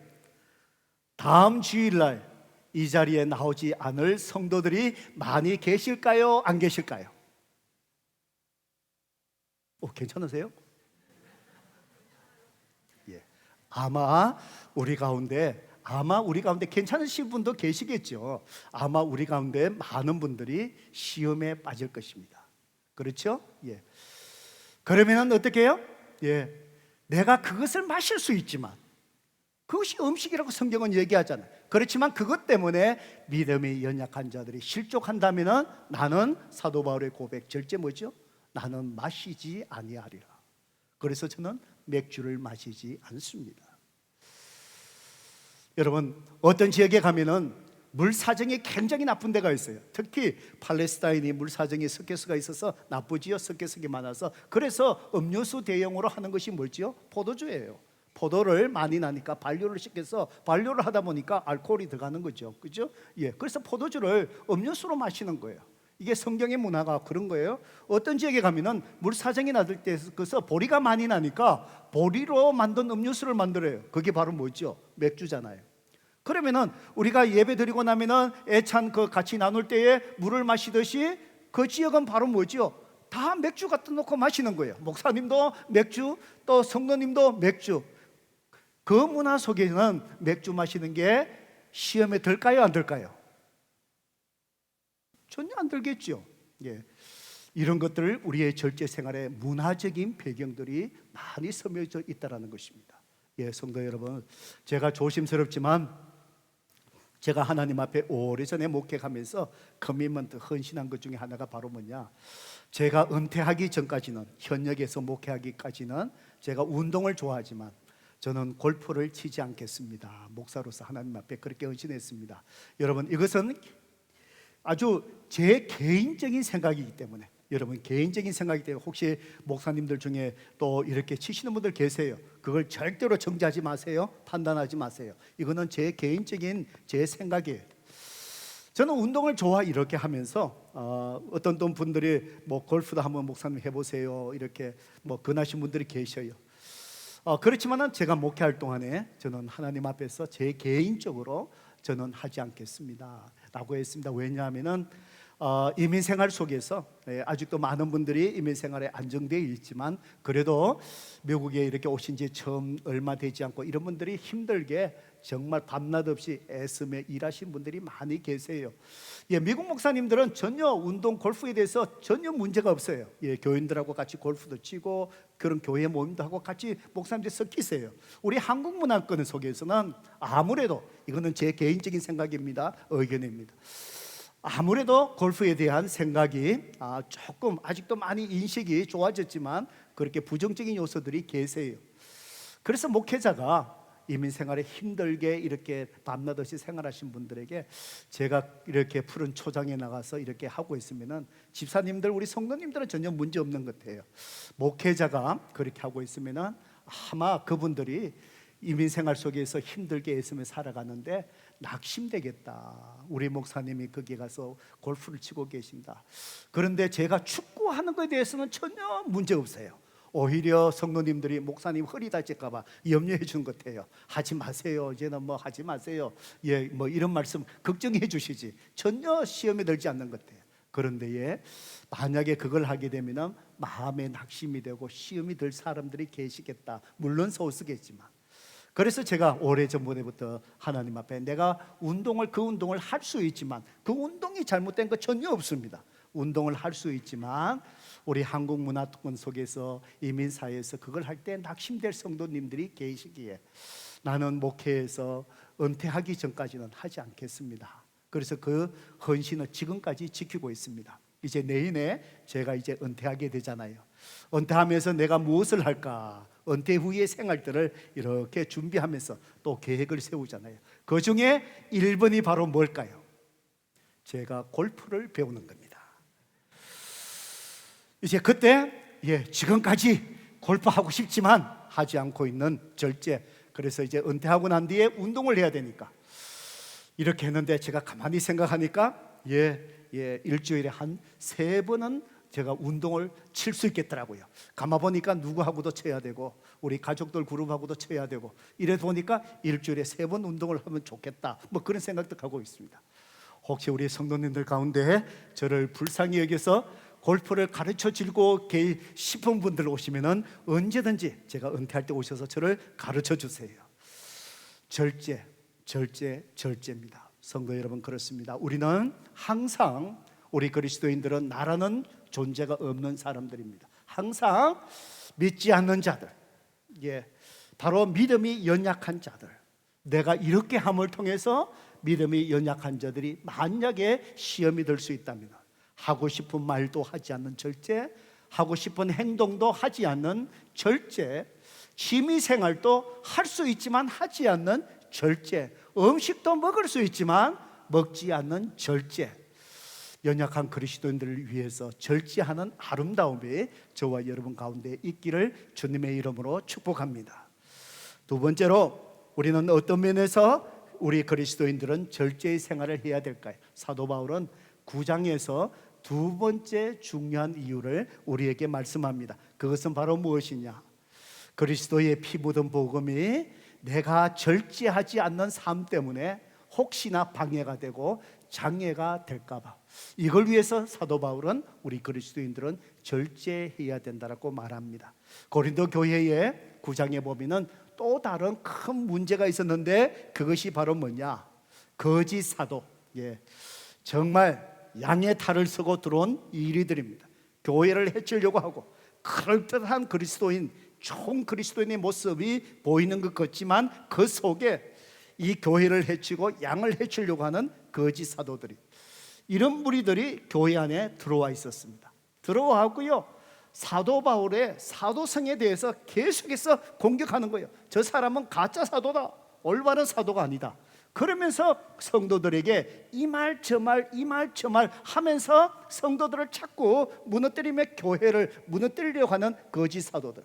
다음 주일날 이 자리에 나오지 않을 성도들이 많이 계실까요? 안 계실까요? 괜찮으세요? 예. 아마 우리 가운데 괜찮으신 분도 계시겠죠. 아마 우리 가운데 많은 분들이 시험에 빠질 것입니다. 그렇죠? 예. 그러면은 어떻게 해요? 내가 그것을 마실 수 있지만 그것이 음식이라고 성경은 얘기하잖아요. 그렇지만 그것 때문에 믿음이 연약한 자들이 실족한다면은 나는 사도 바울의 고백 절제 뭐죠? 나는 마시지 아니하리라. 그래서 저는 맥주를 마시지 않습니다. 여러분, 어떤 지역에 가면은 물 사정이 굉장히 나쁜 데가 있어요. 특히 팔레스타인이 물 사정이 섞여서가 있어서 나쁘지요. 섞여서가 많아서. 그래서 음료수 대용으로 하는 것이 뭐지요? 포도주예요. 포도를 많이 나니까 발효를 시켜서 발효를 하다 보니까 알코올이 들어가는 거죠. 그죠? 그래서 포도주를 음료수로 마시는 거예요. 이게 성경의 문화가 그런 거예요. 어떤 지역에 가면은 물 사정이 나들 때 그래서 보리가 많이 나니까 보리로 만든 음료수를 만들어요. 그게 바로 뭐죠? 맥주잖아요. 그러면은 우리가 예배 드리고 나면은 애찬 그 같이 나눌 때에 물을 마시듯이 그 지역은 바로 뭐죠? 다 맥주 갖다 놓고 마시는 거예요. 목사님도 맥주, 또 성도님도 맥주. 그 문화 속에는 맥주 마시는 게 시험에 들까요? 안 들까요? 전혀 안 들겠죠. 이런 것들을 우리의 절제 생활에 문화적인 배경들이 많이 스며져 있다는 것입니다. 성도 여러분, 제가 조심스럽지만 제가 하나님 앞에 오래전에 목회하면서 커미먼트 헌신한 것 중에 하나가 바로 뭐냐, 제가 은퇴하기 전까지는, 현역에서 목회하기까지는 제가 운동을 좋아하지만 저는 골프를 치지 않겠습니다. 목사로서 하나님 앞에 그렇게 헌신했습니다. 여러분, 이것은 아주 제 개인적인 생각이기 때문에, 여러분 개인적인 생각이기 때문에, 혹시 목사님들 중에 또 이렇게 치시는 분들 계세요. 그걸 절대로 정지하지 마세요. 판단하지 마세요. 이거는 제 개인적인 제 생각이에요. 저는 운동을 좋아 이렇게 하면서 어떤 분들이 뭐 골프도 한번 목사님 해보세요 이렇게 뭐 권하신 분들이 계셔요. 그렇지만은 제가 목회할 동안에 저는 하나님 앞에서 제 개인적으로 저는 하지 않겠습니다 라고 했습니다. 왜냐하면은 이민생활 속에서 아직도 많은 분들이 이민생활에 안정되어 있지만 그래도 미국에 이렇게 오신 지 처음 얼마 되지 않고 이런 분들이 힘들게 정말 밤낮 없이 애쓰며 일하신 분들이 많이 계세요. 미국 목사님들은 전혀 운동 골프에 대해서 전혀 문제가 없어요. 교인들하고 같이 골프도 치고 그런 교회 모임도 하고 같이 목사님들이 섞이세요. 우리 한국 문화권 속에서는 아무래도, 이거는 제 개인적인 생각입니다, 의견입니다, 아무래도 골프에 대한 생각이 조금 아직도 많이 인식이 좋아졌지만 그렇게 부정적인 요소들이 계세요. 그래서 목회자가 이민생활에 힘들게 이렇게 밤낮 없이 생활하신 분들에게 제가 이렇게 푸른 초장에 나가서 이렇게 하고 있으면은 집사님들, 우리 성도님들은 전혀 문제 없는 것 같아요. 목회자가 그렇게 하고 있으면은 아마 그분들이 이민생활 속에서 힘들게 애쓰며 살아가는데 낙심되겠다. 우리 목사님이 거기 가서 골프를 치고 계신다. 그런데 제가 축구하는 것에 대해서는 전혀 문제 없어요. 오히려 성도님들이 목사님 허리 다칠까 봐 염려해 주는 것 같아요. 하지 마세요. 이제는 뭐 하지 마세요. 예, 뭐 이런 말씀 걱정해 주시지 전혀 시험에 들지 않는 것 같아요. 그런데 만약에 그걸 하게 되면 마음에 낙심이 되고 시험이 들 사람들이 계시겠다. 물론 소수겠지만. 그래서 제가 오래전부터 하나님 앞에 내가 그 운동을 할 수 있지만 그 운동이 잘못된 거 전혀 없습니다. 운동을 할 수 있지만 우리 한국 문화권 속에서 이민사회에서 그걸 할 때 낙심될 성도님들이 계시기에 나는 목회에서 은퇴하기 전까지는 하지 않겠습니다. 그래서 그 헌신을 지금까지 지키고 있습니다. 이제 내년에 제가 이제 은퇴하게 되잖아요. 은퇴하면서 내가 무엇을 할까? 은퇴 후의 생활들을 이렇게 준비하면서 또 계획을 세우잖아요. 그 중에 1번이 바로 뭘까요? 제가 골프를 배우는 겁니다. 이제 그때 지금까지 골프하고 싶지만 하지 않고 있는 절제. 그래서 이제 은퇴하고 난 뒤에 운동을 해야 되니까 이렇게 했는데 제가 가만히 생각하니까 일주일에 한 3번은 제가 운동을 칠 수 있겠더라고요. 가만 보니까 누구하고도 쳐야 되고 우리 가족들 그룹하고도 쳐야 되고 이래 보니까 일주일에 3번 운동을 하면 좋겠다. 뭐 그런 생각도 하고 있습니다. 혹시 우리 성도님들 가운데 저를 불쌍히 여겨서 골프를 가르쳐 주고 싶은 분들 오시면은 언제든지 제가 은퇴할 때 오셔서 저를 가르쳐 주세요. 절제입니다. 성도 여러분, 그렇습니다. 우리는 항상 우리 그리스도인들은 나라는 존재가 없는 사람들입니다. 항상 믿지 않는 자들, 바로 믿음이 연약한 자들, 내가 이렇게 함을 통해서 믿음이 연약한 자들이 만약에 시험이 될 수 있다면 하고 싶은 말도 하지 않는 절제, 하고 싶은 행동도 하지 않는 절제, 취미생활도 할 수 있지만 하지 않는 절제, 음식도 먹을 수 있지만 먹지 않는 절제. 연약한 그리스도인들을 위해서 절제하는 아름다움이 저와 여러분 가운데 있기를 주님의 이름으로 축복합니다. 두 번째로 우리는 어떤 면에서 우리 그리스도인들은 절제의 생활을 해야 될까요? 사도 바울은 9장에서 두 번째 중요한 이유를 우리에게 말씀합니다. 그것은 바로 무엇이냐? 그리스도의 피 묻은 복음이 내가 절제하지 않는 삶 때문에 혹시나 방해가 되고 장애가 될까 봐, 이걸 위해서 사도 바울은 우리 그리스도인들은 절제해야 된다고 말합니다. 고린도 교회의 9장에 보면은 또 다른 큰 문제가 있었는데 그것이 바로 뭐냐? 거짓 사도, 정말 양의 탈을 쓰고 들어온 이리들입니다. 교회를 해치려고 하고 그럴듯한 그리스도인, 좋은 그리스도인의 모습이 보이는 것 같지만 그 속에 이 교회를 해치고 양을 해치려고 하는 거짓 사도들이, 이런 무리들이 교회 안에 들어와 있었습니다. 들어와고요, 사도 바울의 사도성에 대해서 계속해서 공격하는 거예요. 저 사람은 가짜 사도다, 올바른 사도가 아니다. 그러면서 성도들에게 이 말 저 말 하면서 성도들을 자꾸 무너뜨리며 교회를 무너뜨리려고 하는 거짓 사도들,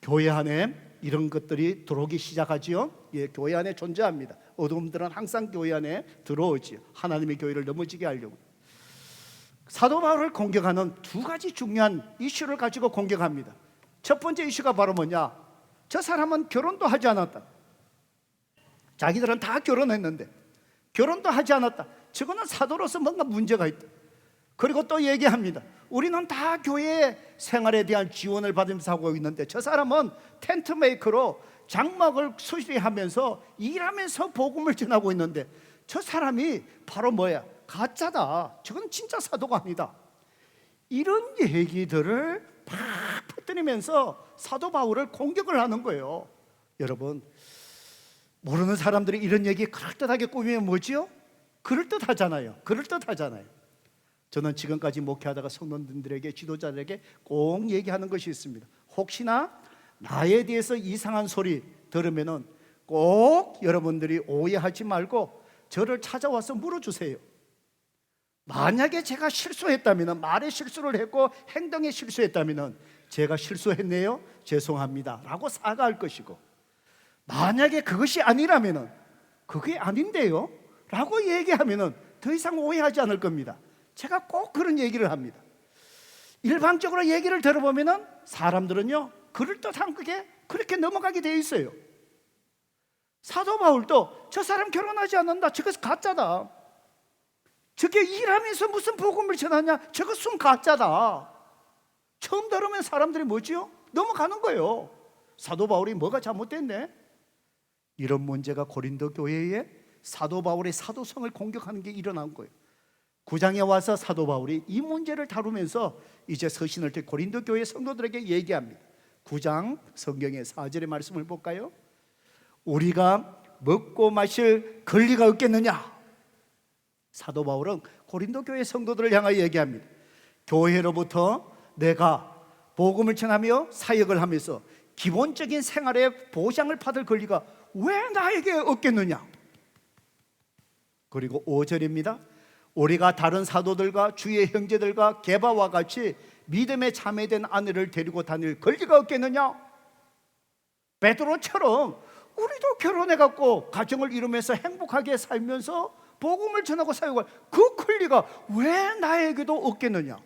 교회 안에 이런 것들이 들어오기 시작하지요. 교회 안에 존재합니다. 어둠들은 항상 교회 안에 들어오지요. 하나님의 교회를 넘어지게 하려고. 사도 바울을 공격하는 두 가지 중요한 이슈를 가지고 공격합니다. 첫 번째 이슈가 바로 뭐냐? 저 사람은 결혼도 하지 않았다. 자기들은 다 결혼했는데 결혼도 하지 않았다. 저거는 사도로서 뭔가 문제가 있다. 그리고 또 얘기합니다. 우리는 다 교회 생활에 대한 지원을 받으면서 하고 있는데 저 사람은 텐트 메이커로 장막을 수리하면서 일하면서 복음을 전하고 있는데 저 사람이 바로 뭐야? 가짜다. 저건 진짜 사도가 아니다. 이런 얘기들을 팍 퍼뜨리면서 사도 바울을 공격을 하는 거예요. 여러분, 모르는 사람들이 이런 얘기 그럴듯하게 꾸미면 뭐지요? 그럴듯하잖아요. 저는 지금까지 목회하다가 성도님들에게, 지도자들에게 꼭 얘기하는 것이 있습니다. 혹시나 나에 대해서 이상한 소리 들으면은 꼭 여러분들이 오해하지 말고 저를 찾아와서 물어주세요. 만약에 제가 실수했다면, 말에 실수를 했고 행동에 실수했다면 제가 실수했네요, 죄송합니다 라고 사과할 것이고, 만약에 그것이 아니라면 그게 아닌데요 라고 얘기하면 더 이상 오해하지 않을 겁니다. 제가 꼭 그런 얘기를 합니다. 일반적으로 얘기를 들어보면은 사람들은요 그럴듯한 그게 그렇게 넘어가게 돼 있어요. 사도 바울도 저 사람 결혼하지 않는다, 저것은 가짜다. 저게 일하면서 무슨 복음을 전하냐, 저것은 가짜다. 처음 들으면 사람들이 뭐지요? 넘어가는 거예요. 사도 바울이 뭐가 잘못됐네? 이런 문제가 고린도 교회에 사도 바울의 사도성을 공격하는 게 일어난 거예요. 9장에 와서 사도 바울이 이 문제를 다루면서 이제 서신을 때 고린도 교회 성도들에게 얘기합니다. 9장 성경의 4절의 말씀을 볼까요? 우리가 먹고 마실 권리가 없겠느냐? 사도 바울은 고린도 교회 성도들을 향하여 얘기합니다. 교회로부터 내가 복음을 전하며 사역을 하면서 기본적인 생활의 보장을 받을 권리가 왜 나에게 없겠느냐? 그리고 5절입니다. 우리가 다른 사도들과 주의 형제들과 게바와 같이 믿음에 참여된 아내를 데리고 다닐 권리가 없겠느냐? 베드로처럼 우리도 결혼해갖고 가정을 이루면서 행복하게 살면서 복음을 전하고 사역할 그 권리가 왜 나에게도 없겠느냐?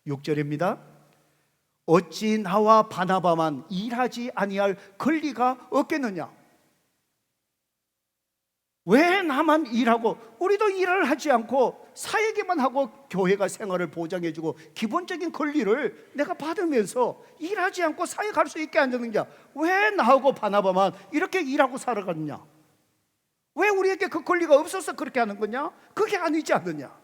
6절입니다. 어찌 나와 바나바만 일하지 아니할 권리가 없겠느냐? 왜 나만 일하고 우리도 일을 하지 않고 사역에만 하고 교회가 생활을 보장해주고 기본적인 권리를 내가 받으면서 일하지 않고 사역할 수 있게 앉았느냐? 왜 나하고 바나바만 이렇게 일하고 살아갔느냐? 왜 우리에게 그 권리가 없어서 그렇게 하는 거냐? 그게 아니지 않느냐?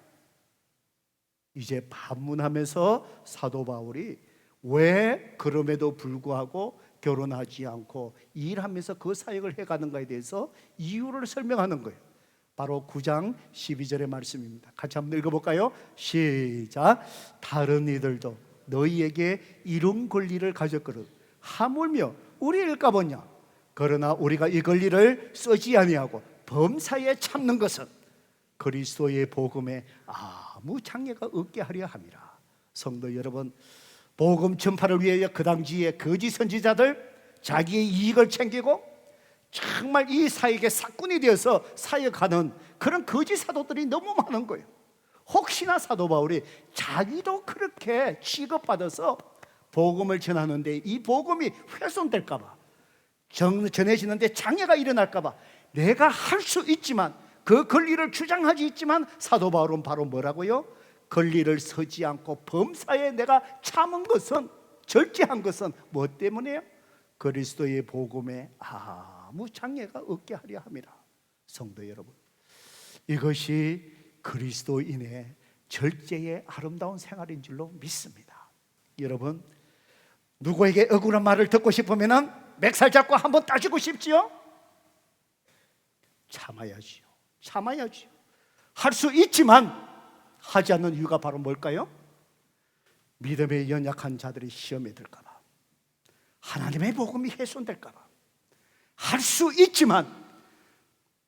이제 반문하면서 사도 바울이 왜 그럼에도 불구하고 결혼하지 않고 일하면서 그 사역을 해가는가에 대해서 이유를 설명하는 거예요. 바로 9장 12절의 말씀입니다. 같이 한번 읽어볼까요? 시작. 다른 이들도 너희에게 이런 권리를 가졌거든 하물며 우리일까 보냐? 그러나 우리가 이 권리를 쓰지 아니하고 범사에 참는 것은 그리스도의 복음에 아무 장애가 없게 하려 함이라. 성도 여러분, 복음 전파를 위하여 그 당시에 거짓 선지자들 자기의 이익을 챙기고 정말 이 사역의 사꾼이 되어서 사역하는 그런 거짓 사도들이 너무 많은 거예요. 혹시나 사도 바울이 자기도 그렇게 취급받아서 복음을 전하는데 이 복음이 훼손될까 봐, 전해지는데 장애가 일어날까 봐 내가 할 수 있지만 그 권리를 주장하지 있지만 사도 바울은 바로 뭐라고요? 권리를 서지 않고 범사에 내가 참은 것은, 절제한 것은 뭐 때문에요? 그리스도의 복음에 아무 장애가 없게 하려 함이라. 성도 여러분, 이것이 그리스도인의 절제의 아름다운 생활인 줄로 믿습니다. 여러분, 누구에게 억울한 말을 듣고 싶으면 멱살 잡고 한번 따지고 싶지요? 참아야지요. 참아야지요. 할 수 있지만 하지 않는 이유가 바로 뭘까요? 믿음에 연약한 자들이 시험에 들까 봐, 하나님의 복음이 훼손될까 봐. 할 수 있지만,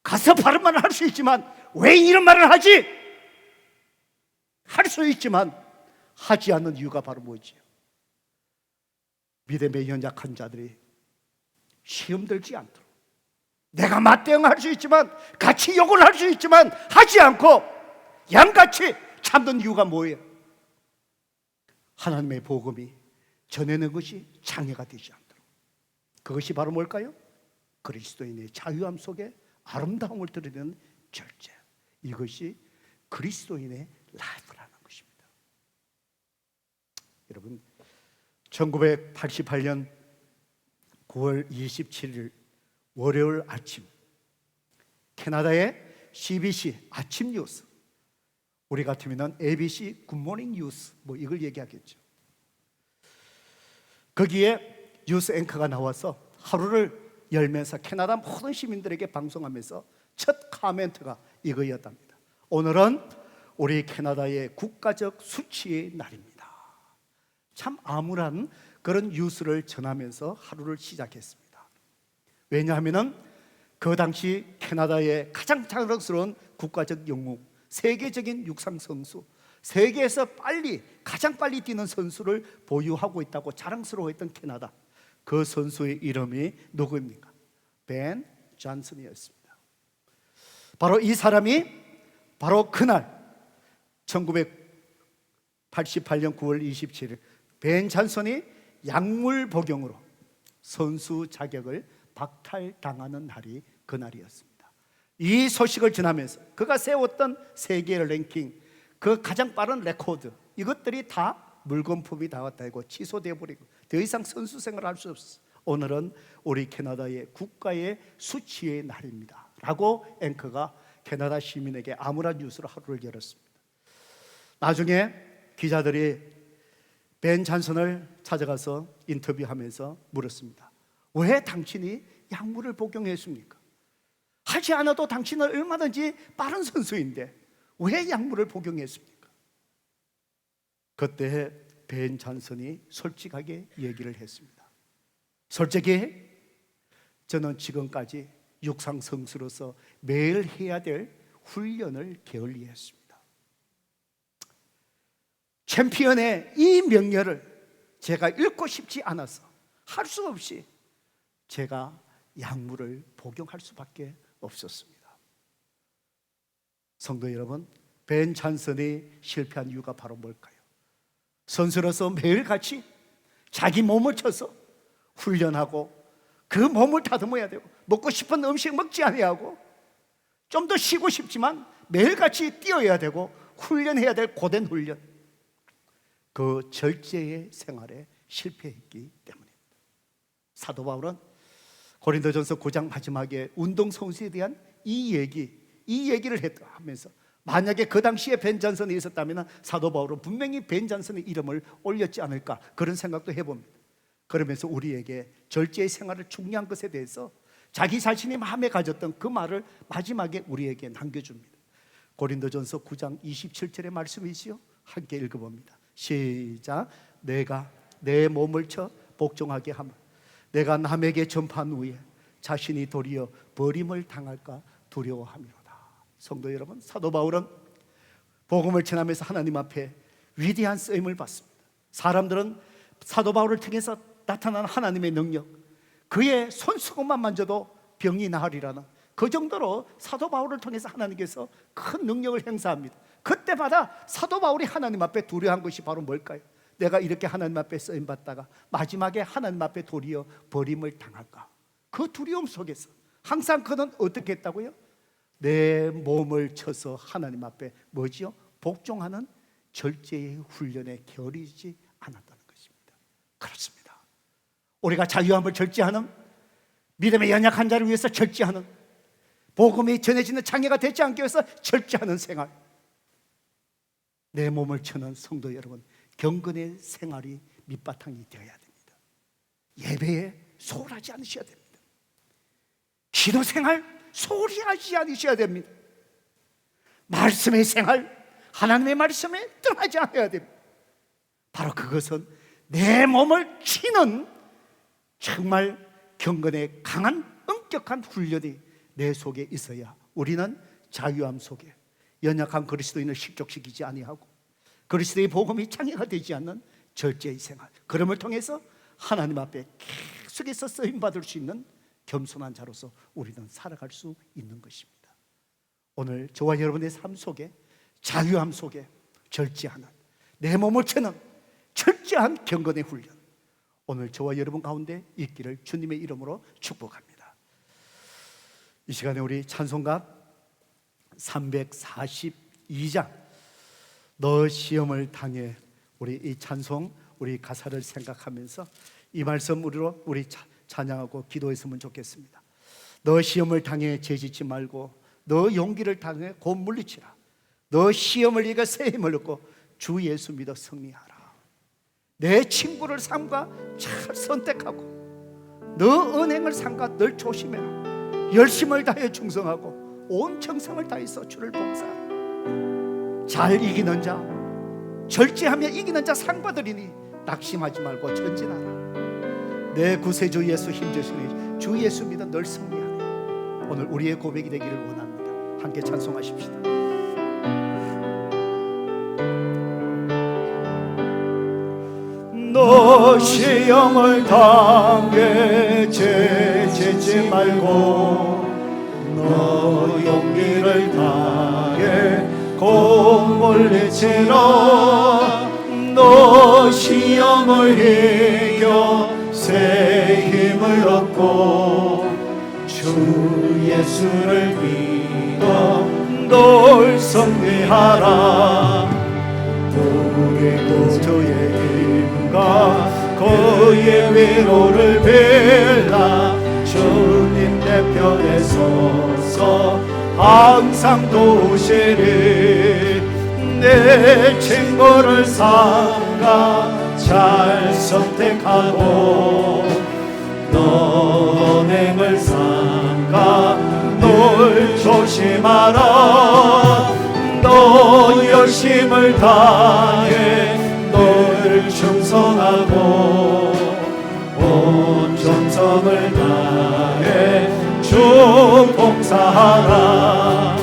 가서 바른 말을 할 수 있지만 왜 이런 말을 하지? 할 수 있지만 하지 않는 이유가 바로 뭐지요? 믿음에 연약한 자들이 시험 들지 않도록, 내가 맞대응할 수 있지만, 같이 욕을 할 수 있지만 하지 않고 양같이 참는 이유가 뭐예요? 하나님의 복음이 전하는 것이 장애가 되지 않도록. 그것이 바로 뭘까요? 그리스도인의 자유함 속에 아름다움을 드리는 절제. 이것이 그리스도인의 라이프라는 것입니다. 여러분, 1988년 9월 27일 월요일 아침, 캐나다의 CBC 아침 뉴스, 우리 같으면 ABC 굿모닝 뉴스 뭐 이걸 얘기하겠죠. 거기에 뉴스 앵커가 나와서 하루를 열면서 캐나다 모든 시민들에게 방송하면서 첫 코멘트가 이거였답니다. 오늘은 우리 캐나다의 국가적 수치의 날입니다. 참 암울한 그런 뉴스를 전하면서 하루를 시작했습니다. 왜냐하면 그 당시 캐나다의 가장 자랑스러운 국가적 영웅, 세계적인 육상 선수, 세계에서 가장 빨리 뛰는 선수를 보유하고 있다고 자랑스러워했던 캐나다, 그 선수의 이름이 누구입니까? 벤 존슨이었습니다. 바로 이 사람이 바로 그날 88년 9월 27일 벤 잔슨이 약물 복용으로 선수 자격을 박탈당하는 날이 그날이었습니다. 이 소식을 전하면서 그가 세웠던 세계 랭킹, 그 가장 빠른 레코드, 이것들이 다 물거품이 닿았다고 취소되어 버리고 더 이상 선수 생활을 할 수 없었어요. 오늘은 우리 캐나다의 국가의 수치의 날입니다 라고 앵커가 캐나다 시민에게 암울한 뉴스로 하루를 열었습니다. 나중에 기자들이 벤 잔슨을 찾아가서 인터뷰하면서 물었습니다. 왜 당신이 약물을 복용했습니까? 하지 않아도 당신은 얼마든지 빠른 선수인데 왜 약물을 복용했습니까? 그때 벤 잔슨이 솔직하게 얘기를 했습니다. 솔직히 저는 지금까지 육상 선수로서 매일 해야 될 훈련을 게을리했습니다. 챔피언의 이 명예를 제가 잃고 싶지 않아서 할 수 없이 제가 약물을 복용할 수밖에 없었습니다. 성도 여러분, 벤 잔슨이 실패한 이유가 바로 뭘까요? 선수로서 매일같이 자기 몸을 쳐서 훈련하고 그 몸을 다듬어야 되고 먹고 싶은 음식 먹지 아니하고 좀 더 쉬고 싶지만 매일같이 뛰어야 되고 훈련해야 될 고된 훈련, 그 절제의 생활에 실패했기 때문입니다. 사도 바울은 고린도전서 9장 마지막에 운동선수에 대한 이 얘기를 하면서 만약에 그 당시에 벤 잔슨이 있었다면 사도 바울은 분명히 벤 잔슨의 이름을 올렸지 않을까, 그런 생각도 해봅니다. 그러면서 우리에게 절제의 생활을 중요한 것에 대해서 자기 자신이 마음에 가졌던 그 말을 마지막에 우리에게 남겨줍니다. 고린도전서 9장 27절의 말씀이지요. 함께 읽어봅니다. 시작. 내가 내 몸을 쳐 복종하게 하면 내가 남에게 전파한 후에 자신이 도리어 버림을 당할까 두려워함이로다. 성도 여러분, 사도 바울은 복음을 전하면서 하나님 앞에 위대한 쓰임을 받습니다. 사람들은 사도 바울을 통해서 나타난 하나님의 능력, 그의 손수건만 만져도 병이 나으리라는 그 정도로 사도 바울을 통해서 하나님께서 큰 능력을 행사합니다. 그때마다 사도 바울이 하나님 앞에 두려워한 것이 바로 뭘까요? 내가 이렇게 하나님 앞에 쓰임받다가 마지막에 하나님 앞에 도리어 버림을 당할까, 그 두려움 속에서 항상 그는 어떻게 했다고요? 내 몸을 쳐서 하나님 앞에 뭐지요? 복종하는 절제의 훈련에 게으르지 않았다는 것입니다. 그렇습니다. 우리가 자유함을 절제하는, 믿음의 연약한 자를 위해서 절제하는, 복음이 전해지는 장애가 되지 않기 위해서 절제하는 생활, 내 몸을 쳐는 성도 여러분, 경건의 생활이 밑바탕이 되어야 됩니다. 예배에 소홀하지 않으셔야 됩니다. 기도 생활 소홀히 않으셔야 됩니다. 말씀의 생활, 하나님의 말씀에 떠나지 않아야 됩니다. 바로 그것은 내 몸을 치는 정말 경건의 강한 엄격한 훈련이 내 속에 있어야 우리는 자유함 속에 연약한 그리스도인을 실족시키지 아니하고 그리스도의 복음이 장애가 되지 않는 절제의 생활, 그럼을 통해서 하나님 앞에 계속해서 쓰임받을 수 있는 겸손한 자로서 우리는 살아갈 수 있는 것입니다. 오늘 저와 여러분의 삶 속에 자유함 속에 절제하는, 내 몸을 치는 철저한 경건의 훈련, 오늘 저와 여러분 가운데 있기를 주님의 이름으로 축복합니다. 이 시간에 우리 찬송가 342장 너 시험을 당해, 우리 이 찬송, 우리 가사를 생각하면서 이 말씀 우리 찬양하고 기도했으면 좋겠습니다. 너 시험을 당해 죄짓지 말고 너 용기를 당해 곧 물리치라. 너 시험을 이겨 새 힘을 얻고 주 예수 믿어 승리하라. 내 친구를 삼가 잘 선택하고 너 은행을 삼가 늘 조심해라. 열심을 다해 충성하고 온 정성을 다해서 주를 봉사하라. 잘 이기는 자, 절제하며 이기는 자 상 받으리니 낙심하지 말고 전진하라. 내 구세주 예수 힘주시니 주 예수 믿어 늘 승리하네. 오늘 우리의 고백이 되기를 원합니다. 함께 찬송하십시다. 너 시험을 당해 죄짓지 말고 너 용기를 다해 곧 물리치라. 너희 곁에 힘을 얻고 주 예수를 믿어 널 성리하라. 우리 구주의 힘과 그의 위로를 빌라. 주님 내 편에 서서 항상 도우시리. 내 친구를 삼가 잘 선택하고 너행을 삼가 널 조심하라. 너 열심을 다해 널 충성하고 온 정성을 다해 주 봉사하라.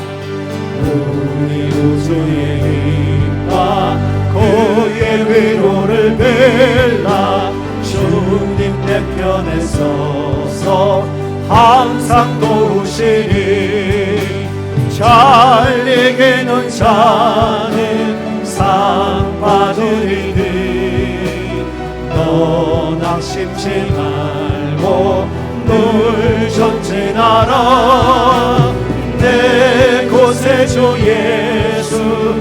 우리 우주의 힘과 그의 위로를 빌라. 주님 내 편에 서서 항상 도우시니. 잘 이기는 자는 상 받으리니. 너 낙심치 말고 늘 전진하라. 내 곳에 주 예수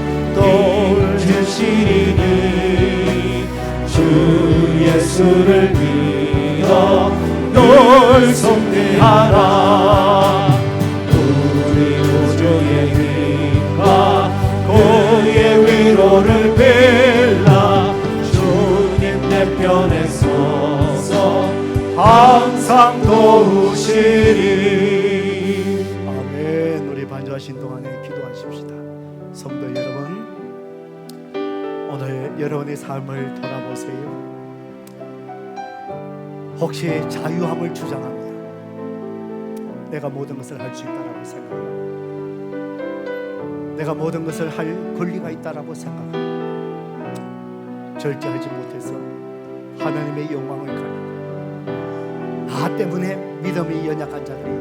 돌주시리니. 주 예수를 믿어 널 성리하라. 우리 구주의 힘과 그의 위로를 빌라. 주님 내 편에 서서 항상 도우시리. 아멘. 우리 반주하신 동안에 기도하십시다. 성도 여러분, 오늘 여러분의 삶을 돌아보세요. 혹시 자유함을 주장합니다. 내가 모든 것을 할 수 있다라고 생각합니다. 내가 모든 것을 할 권리가 있다라고 생각합니다. 절제하지 못해서 하나님의 영광을 가리고 나 때문에 믿음이 연약한 자들이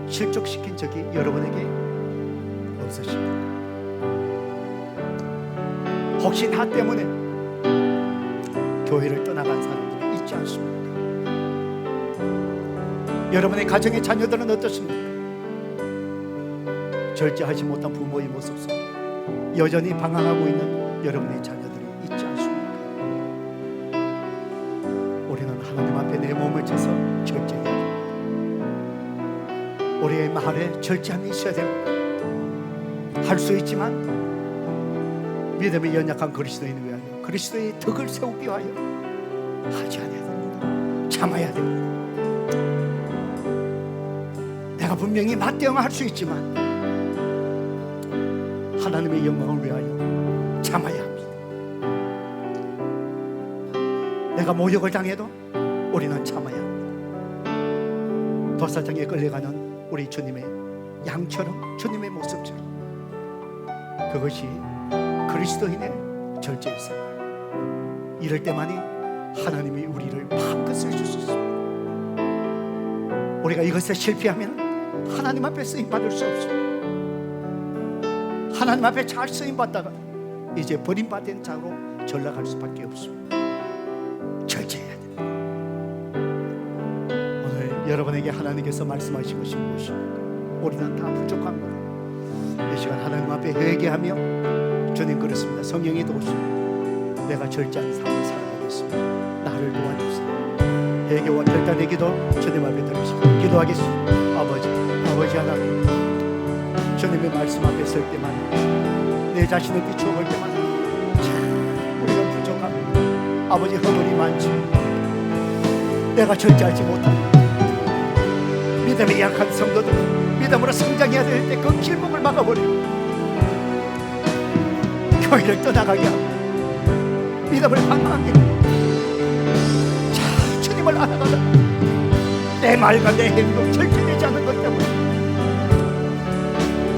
실족시킨 적이 여러분에게 없으십니까? 혹시 나 때문에 교회를 떠나간 사람들이 있지 않습니까? 여러분의 가정의 자녀들은 어떻습니까? 절제하지 못한 부모의 모습 속에 여전히 방황하고 있는 여러분의 자녀들이 있지 않습니까? 우리는 하나님 앞에 내 몸을 쳐서 절제해야 됩니다. 우리의 말에 절제함이 있어야 됩니다. 할 수 있지만 믿음이 연약한 그리스도인을 위하여, 그리스도의 덕을 세우기 위하여 하지 않아야 됩니다. 참아야 됩니다. 내가 분명히 맞대응할 수 있지만 하나님의 영광을 위하여 참아야 합니다. 내가 모욕을 당해도 우리는 참아야 합니다. 도살장에 끌려가는 우리 주님의 양처럼, 주님의 모습처럼, 그것이 그리스도인의 절제의 생활. 이럴 때만이 하나님이 우리를 마음껏 쓰실 수 있습니다. 우리가 이것에 실패하면 하나님 앞에 쓰임받을 수 없습니다. 하나님 앞에 잘 쓰임받다가 이제 버림받은 자로 전락할 수밖에 없습니다. 절제해야 됩니다. 오늘 여러분에게 하나님께서 말씀하시고 싶은 것입니다. 우리는 다 부족한 거예요. 이 시간 하나님 앞에 회개하며, 주님 그렇습니다. 성령이 도우시고 내가 절제하는 삶을 살아가겠습니다. 나를 도와주세요. 회개와 결단의 기도 주님 앞에 드리시고 기도하겠습니다. 아버지 하나님, 주님의 말씀 앞에 설 때마다, 내 자신을 비추어볼 때마다 참 우리가 부족합니다. 아버지, 허물이 많지, 내가 절제하지 못하는 믿음이 약한 성도들, 믿음으로 성장해야 될 때 그 길목을 막아버리고 교회를 떠나가게 하고 믿음을 방황하게 하고, 자, 주님을 알아가다 내 말과 내 행동 절제되지 않은 것 때문에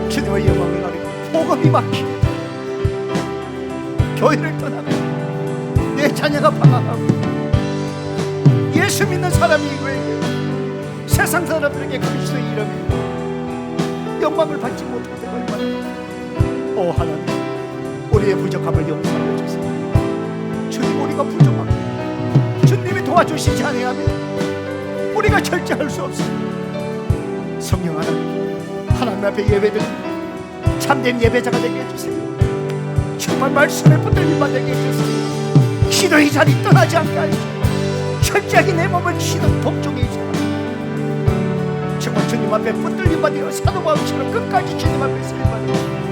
주님의 영광을 가리고 복음이 막히고 교회를 떠나고 내 자녀가 방황하고 예수 믿는 사람이 왜 세상 사람들에게 그리스도의 이름에 영광을 받지 못할 때가 얼마나. 오 하나님, 우리의 부족함을 용서하여 주세요. 주님, 우리가 부족합니다. 도와주시지 아니하면 우리가 절제할 수 없습니다. 성령 하나님 앞에 예배드립니다. 참된 예배자가 되게 해주세요. 정말 말씀에 붙들림 받게 해주세요. 기도의 자리 떠나지 않게 하시고 철저하게 내 몸을 치는 독종이시라. 정말 주님 앞에 붙들림 받으려 사도바울처럼 끝까지 주님 앞에 쓰임 받으려